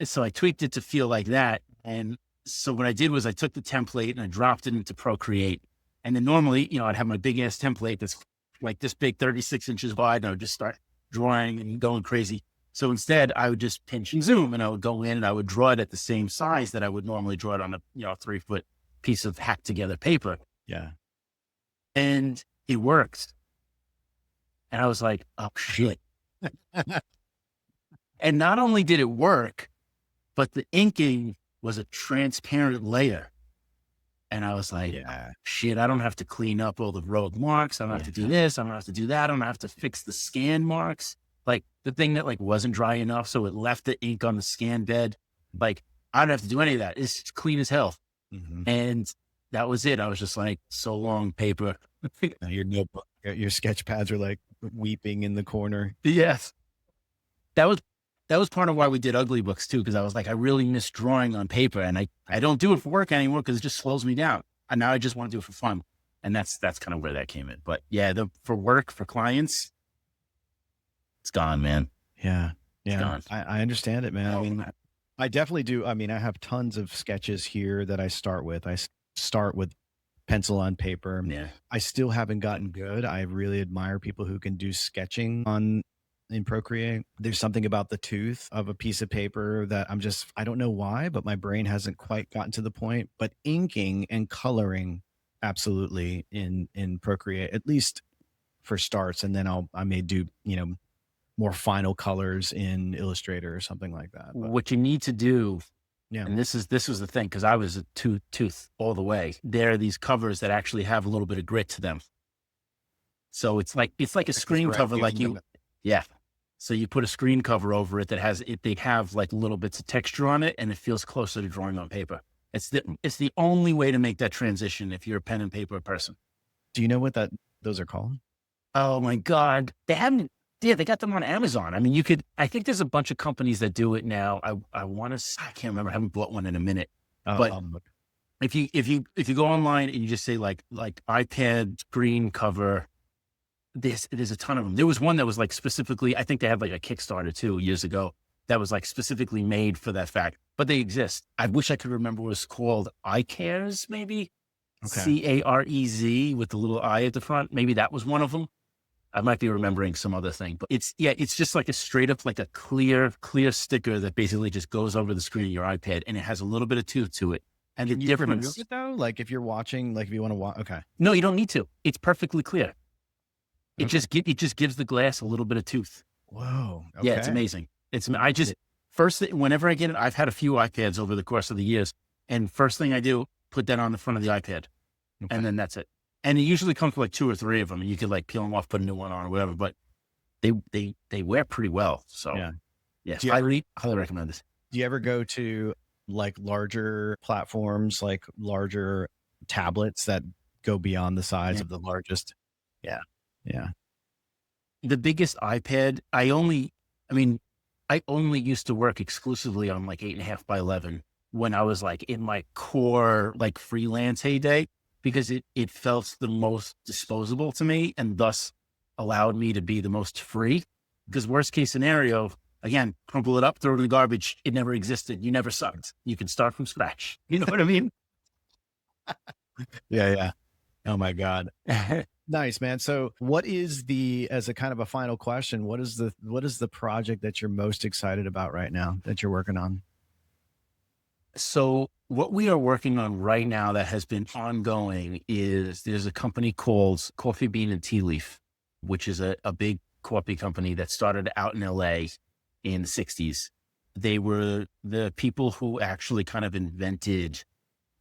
So I tweaked it to feel like that. And so what I did was I took the template and I dropped it into Procreate. And then normally, I'd have my big ass template that's like this big, 36 inches wide, and I would just start drawing and going crazy. So instead I would just pinch and zoom, and I would go in and I would draw it at the same size that I would normally draw it on a 3-foot piece of hacked together paper. Yeah. And it worked. And I was like, oh shit. And not only did it work, but the inking was a transparent layer. And I was like, shit, I don't have to clean up all the road marks. I don't have to do this. I don't have to do that. I don't have to fix the scan marks. Like the thing that like wasn't dry enough, so it left the ink on the scan bed. Like I don't have to do any of that. It's clean as hell. Mm-hmm. And that was it. I was just like, so long, paper. Your notebook, your sketch pads are like weeping in the corner. Yes. That was part of why we did ugly books too. Cause I was like, I really miss drawing on paper, and I don't do it for work anymore because it just slows me down. And now I just want to do it for fun. And that's kind of where that came in. But yeah, for work, for clients, it's gone, man. Yeah. It's gone. I understand it, man. I mean, I definitely do. I mean, I have tons of sketches here that I start with. I start with pencil on paper. Yeah. I still haven't gotten good. I really admire people who can do sketching in Procreate. There's something about the tooth of a piece of paper that I don't know why, but my brain hasn't quite gotten to the point. But inking and coloring, absolutely in Procreate, at least for starts. And then I may do, more final colors in Illustrator or something like that. But what you need to do, and this was the thing, because I was a tooth all the way. There are these covers that actually have a little bit of grit to them. So it's like a screen cover, So you put a screen cover over it that they have like little bits of texture on it, and it feels closer to drawing on paper. It's the only way to make that transition if you're a pen and paper person. Do you know what those are called? Oh my God. They got them on Amazon. I mean, I think there's a bunch of companies that do it now. I can't remember. I haven't bought one in a minute, but if you go online and you just say like iPad screen cover, there's a ton of them. There was one that was like specifically, I think they had like a Kickstarter too years ago that was like specifically made for that fact, but they exist. I wish I could remember what it's called. iCares, maybe. Okay. CAREZ with the little I at the front. Maybe that was one of them. I might be remembering some other thing, but it's just like a straight up, like a clear sticker that basically just goes over the screen of your iPad, and it has a little bit of tooth to it. And Can the you remove difference, it though? Like if you're watching, like if you want to watch, okay. No, you don't need to. It's perfectly clear. It just gives the glass a little bit of tooth. Whoa. Okay. Yeah, it's amazing. Whenever I get it, I've had a few iPads over the course of the years, and first thing I do, put that on the front of the iPad, and then that's it. And it usually comes with like 2 or 3 of them, and you could like peel them off, put a new one on or whatever, but they wear pretty well. So yes, highly recommend this. Do you ever go to like larger platforms, like larger tablets that go beyond the size of the largest? Yeah. The biggest iPad, I only used to work exclusively on like 8.5 by 11 when I was like in my core, like freelance heyday, because it felt the most disposable to me and thus allowed me to be the most free. Because worst case scenario, again, crumple it up, throw it in the garbage. It never existed. You never sucked. You can start from scratch. You know what I mean? Yeah. Oh my God. Nice, man. So what is as a kind of a final question, what is the project that you're most excited about right now that you're working on? So what we are working on right now that has been ongoing is there's a company called Coffee Bean and Tea Leaf, which is a big coffee company that started out in LA in the 60s. They were the people who actually kind of invented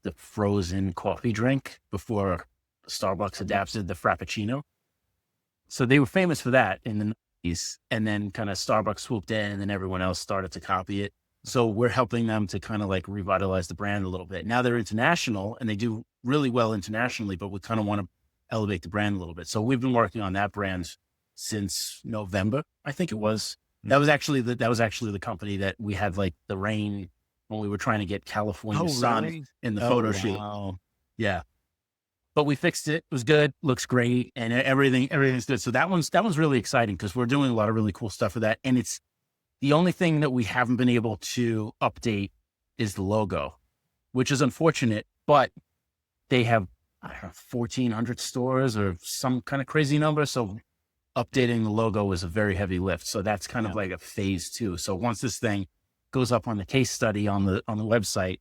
the frozen coffee drink before Starbucks adapted the Frappuccino. So they were famous for that in the 90s. And then kind of Starbucks swooped in and then everyone else started to copy it. So we're helping them to kind of like revitalize the brand a little bit. Now they're international and they do really well internationally, but we kind of want to elevate the brand a little bit. So we've been working on that brand since November, I think it was. That was actually the company that we had like the rain when we were trying to get California sun in the photo shoot. Yeah. But we fixed it. It was good. Looks great. And everything's good. So that one's really exciting because we're doing a lot of really cool stuff with that. And The only thing that we haven't been able to update is the logo, which is unfortunate, but they have, I don't know, 1,400 stores or some kind of crazy number. So updating the logo is a very heavy lift. So that's kind of like a phase 2. So once this thing goes up on the case study on the website,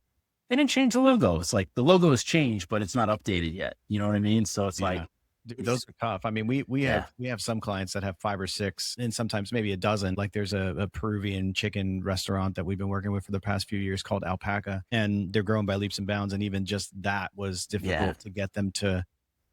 they didn't change the logo. It's like the logo has changed, but it's not updated yet. You know what I mean? So it's like, dude, those are tough. I mean, we have some clients that have 5 or 6 and sometimes maybe a dozen. Like there's a Peruvian chicken restaurant that we've been working with for the past few years called Alpaca, and they're growing by leaps and bounds. And even just that was difficult to get them to,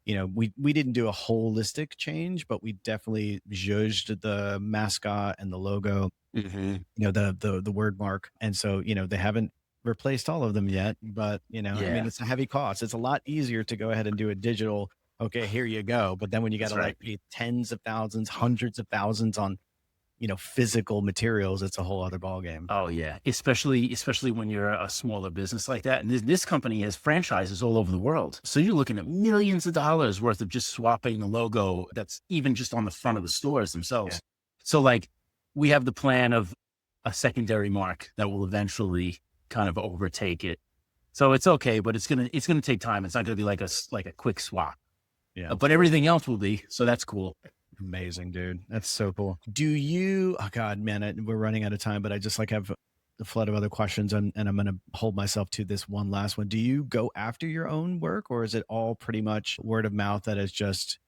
we didn't do a holistic change, but we definitely zhuzhed the mascot and the logo, the word mark. And so, they haven't replaced all of them yet, but I mean, it's a heavy cost. It's a lot easier to go ahead and do a digital, okay, here you go. But then when you got to like pay tens of thousands, hundreds of thousands on, physical materials, it's a whole other ballgame. Oh yeah. Especially when you're a smaller business like that. And this company has franchises all over the world. So you're looking at millions of dollars worth of just swapping the logo. That's even just on the front of the stores themselves. Yeah. So like we have the plan of a secondary mark that will eventually kind of overtake it. So it's okay, but it's going to take time. It's not going to be like a quick swap. Yeah. But everything else will be. So that's cool. Amazing, dude. That's so cool. Do you, oh God, man, we're running out of time, but I just have a flood of other questions and I'm going to hold myself to this one last one. Do you go after your own work, or is it all pretty much word of mouth that has just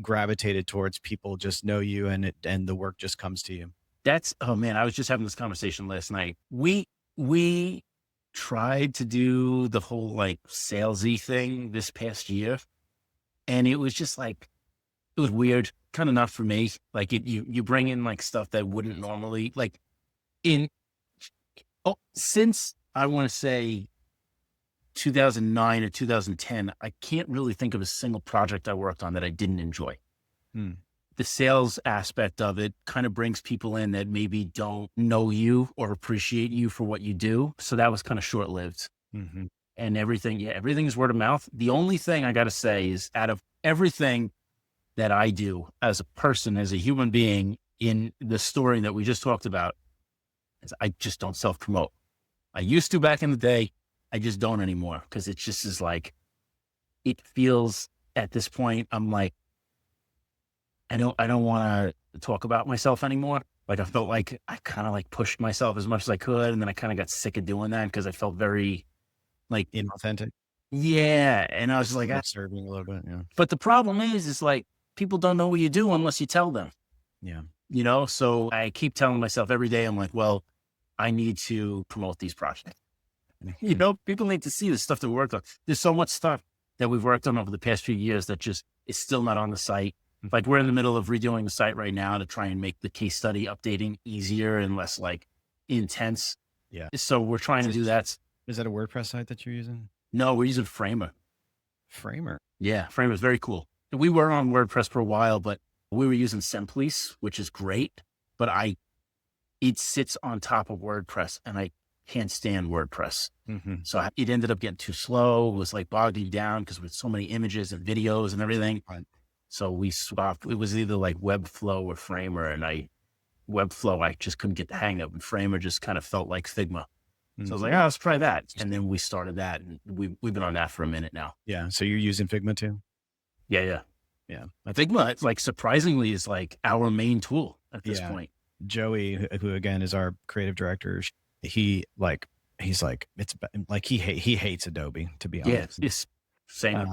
gravitated towards people just know you and the work just comes to you? Oh man, I was just having this conversation last night. We tried to do the whole like salesy thing this past year. And it was just like, it was weird, kind of not for me. Like you bring in like stuff that wouldn't normally since I want to say 2009 or 2010, I can't really think of a single project I worked on that I didn't enjoy. The sales aspect of it kind of brings people in that maybe don't know you or appreciate you for what you do. So that was kind of short-lived. And everything is word of mouth. The only thing I got to say is out of everything that I do as a person, as a human being in the story that we just talked about, is I just don't self-promote. I used to back in the day. I just don't anymore because it just is like, it feels at this point, I'm like, I don't want to talk about myself anymore. Like I felt like I kind of like pushed myself as much as I could. And then I kind of got sick of doing that because I felt very like inauthentic. Yeah. And I was like, serving a little bit. Yeah. But the problem is like, people don't know what you do unless you tell them. Yeah. So I keep telling myself every day, I'm like, well, I need to promote these projects. People need to see the stuff that we worked on. There's so much stuff that we've worked on over the past few years that just is still not on the site. Like we're in the middle of redoing the site right now to try and make the case study updating easier and less like intense. Yeah. So we're trying to do that. Is that a WordPress site that you're using? No, we're using Framer. Framer? Yeah. Framer is very cool. We were on WordPress for a while, but we were using Semplice, which is great, but it sits on top of WordPress and I can't stand WordPress. So it ended up getting too slow. It was like bogging down because with so many images and videos and everything. Right. So we swapped. It was either like Webflow or Framer, and Webflow I just couldn't get the hang of, and Framer just kind of felt like Figma. So I was like, let's try that. And then we started that, and we've been on that for a minute now. Yeah. So you're using Figma too? Yeah. Figma, it's like surprisingly is like our main tool at this point. Joey, who again is our creative director, he's like, it's like he hates Adobe, to be honest. Yeah, it's same.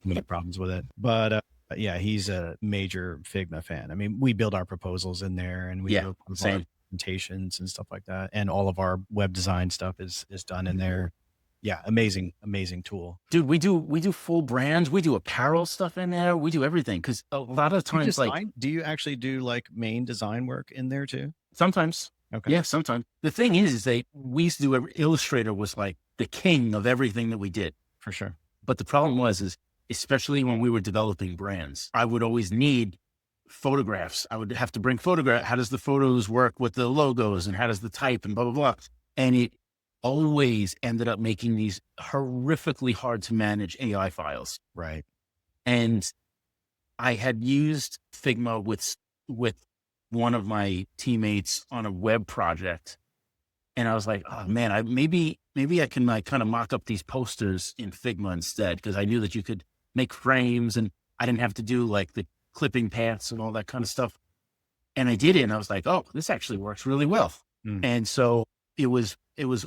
Many problems with it, but he's a major Figma fan. I mean, we build our proposals in there, and we build presentations and stuff like that, and all of our web design stuff is done in there. Yeah, amazing tool, dude. We do full brands, we do apparel stuff in there, we do everything because a lot of times, do you actually do like main design work in there too? Sometimes. Okay. Yeah, sometimes. The thing is that we used to do Illustrator was like the king of everything that we did. For sure. But the problem was especially when we were developing brands, I would always need photographs. I would have to bring photographs. How does the photos work with the logos and how does the type and blah, blah, blah. And it always ended up making these horrifically hard to manage AI files. Right. And I had used Figma with one of my teammates on a web project. And I was like, oh man, maybe I can like kind of mock up these posters in Figma instead. Cause I knew that you could make frames and I didn't have to do like the clipping paths and all that kind of stuff. And I did it and I was like, oh, this actually works really well. And so it was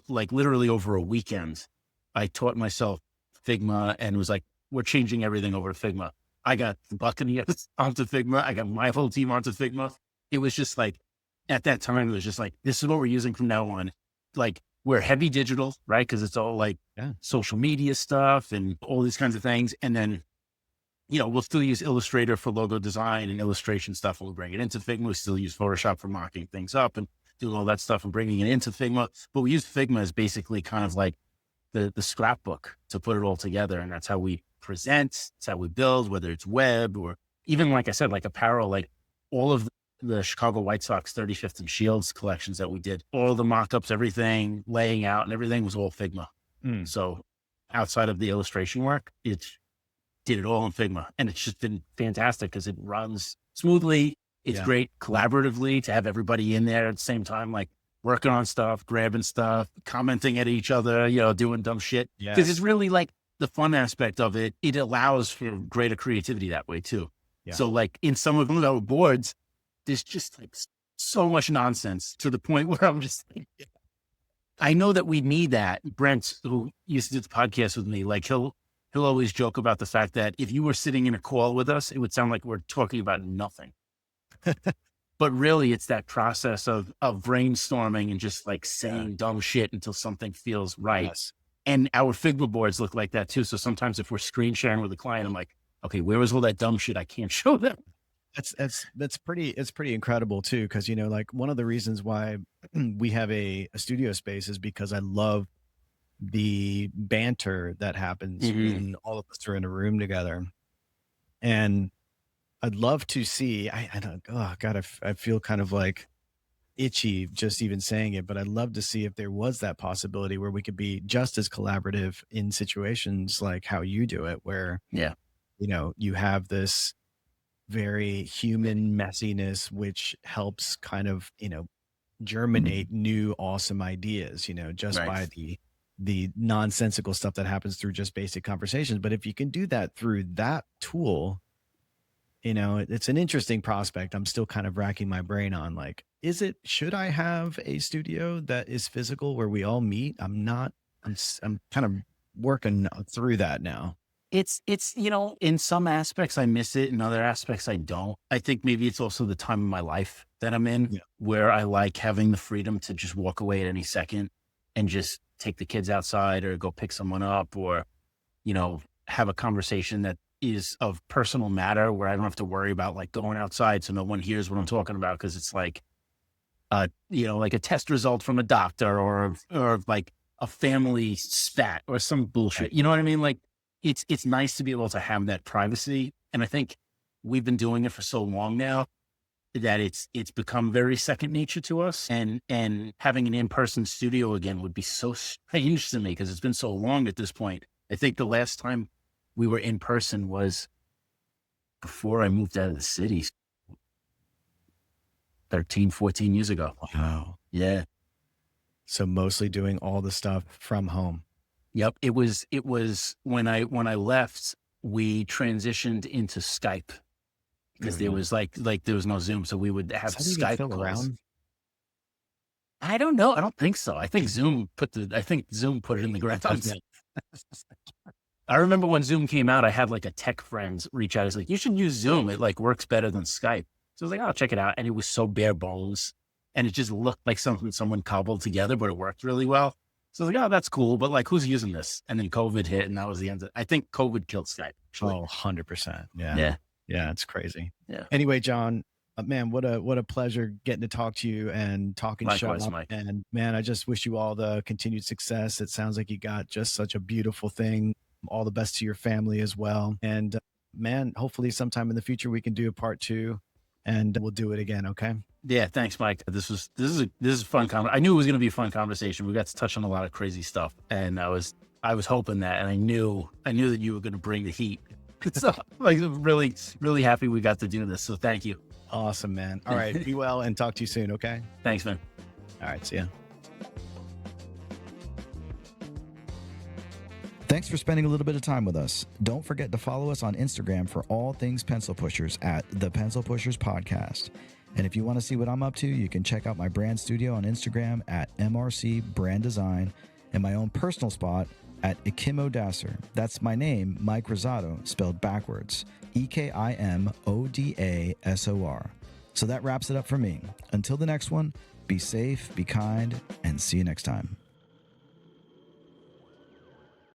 like literally over a weekend, I taught myself Figma and was like, we're changing everything over to Figma. I got the Buccaneers onto Figma. I got my whole team onto Figma. It was just like, at that time, it was just like, this is what we're using from now on. Like we're heavy digital, right? Cause it's all like social media stuff and all these kinds of things. And then, you know, we'll still use Illustrator for logo design and illustration stuff. We'll bring it into Figma. We still use Photoshop for mocking things up and doing all that stuff and bringing it into Figma. But we use Figma as basically kind of like the scrapbook to put it all together. And that's how we present. It's how we build, whether it's web or even, like I said, like apparel, like all of the Chicago White Sox 35th and Shields collections that we did, all the mock-ups, everything, laying out and everything was all Figma. So outside of the illustration work, it did it all in Figma. And it's just been fantastic because it runs smoothly. It's great collaboratively to have everybody in there at the same time, like working on stuff, grabbing stuff, commenting at each other, you know, doing dumb shit. Because it's really like the fun aspect of it. It allows for greater creativity that way too. So like in some of our boards, there's just like so much nonsense to the point where I'm just like, I know that we need that. Brent, who used to do the podcast with me, like he'll always joke about the fact that if you were sitting in a call with us, it would sound like we're talking about nothing. But really it's that process of brainstorming and just like saying dumb shit until something feels right. And our Figma boards look like that too. So sometimes if we're screen sharing with a client, I'm like, okay, where was all that dumb shit I can't show them? It's pretty incredible too. Cause you know, like one of the reasons why we have a studio space is because I love the banter that happens when all of us are in a room together. And I'd love to see, I don't, oh God, I feel kind of like itchy just even saying it, but I'd love to see if there was that possibility where we could be just as collaborative in situations like how you do it, where, you know, you have this very human messiness, which helps kind of, you know, germinate new awesome ideas, you know, just by the nonsensical stuff that happens through just basic conversations. But if you can do that through that tool, you know, it's an interesting prospect. I'm still kind of racking my brain on like, should I have a studio that is physical where we all meet? I'm kind of working through that now. It's, you know, in some aspects I miss it. In other aspects I don't. I think maybe it's also the time of my life that I'm in where I like having the freedom to just walk away at any second and just take the kids outside or go pick someone up or, you know, have a conversation that is of personal matter where I don't have to worry about like going outside so no one hears what I'm talking about. Cause it's like, you know, like a test result from a doctor or like a family spat or some bullshit. You know what I mean? Like it's nice to be able to have that privacy. And I think we've been doing it for so long now that it's become very second nature to us. And having an in-person studio again would be so strange to me because it's been so long at this point. I think the last time we were in person was before I moved out of the city 13, 14 years ago. Wow. Yeah. So mostly doing all the stuff from home. Yep. It was when I left, we transitioned into Skype because there was like there was no Zoom. So we would have Skype calls. Around? I don't know. I don't think so. I think Zoom put it in the ground. I remember when Zoom came out, I had like a tech friend reach out. He's like, you should use Zoom. It like works better than Skype. So I was like, I'll check it out. And it was so bare bones and it just looked like something someone cobbled together, but it worked really well. So I was like, oh, that's cool. But like, who's using this? And then COVID hit and that was the end of it. I think COVID killed Skype. Actually. Oh, 100%. Yeah. Yeah. Yeah. It's crazy. Yeah. Anyway, John, man, what a pleasure getting to talk to you and talking Likewise, shop. Mike. And man, I just wish you all the continued success. It sounds like you got just such a beautiful thing. All the best to your family as well. And man, hopefully sometime in the future we can do a part 2 and we'll do it again. Okay. Yeah. Thanks, Mike. This is a fun conversation. I knew it was going to be a fun conversation. We got to touch on a lot of crazy stuff and I was hoping that, and I knew that you were going to bring the heat. So like really, really happy we got to do this. So thank you. Awesome, man. All right. Be well and talk to you soon. Okay. Thanks, man. All right. See ya. Thanks for spending a little bit of time with us. Don't forget to follow us on Instagram for all things Pencil Pushers at the Pencil Pushers Podcast. And if you want to see what I'm up to, you can check out my brand studio on Instagram at MRC Brand Design and my own personal spot at Ikimodasser. That's my name, Mike Rosado, spelled backwards. EKIMODASOR. So that wraps it up for me. Until the next one, be safe, be kind, and see you next time.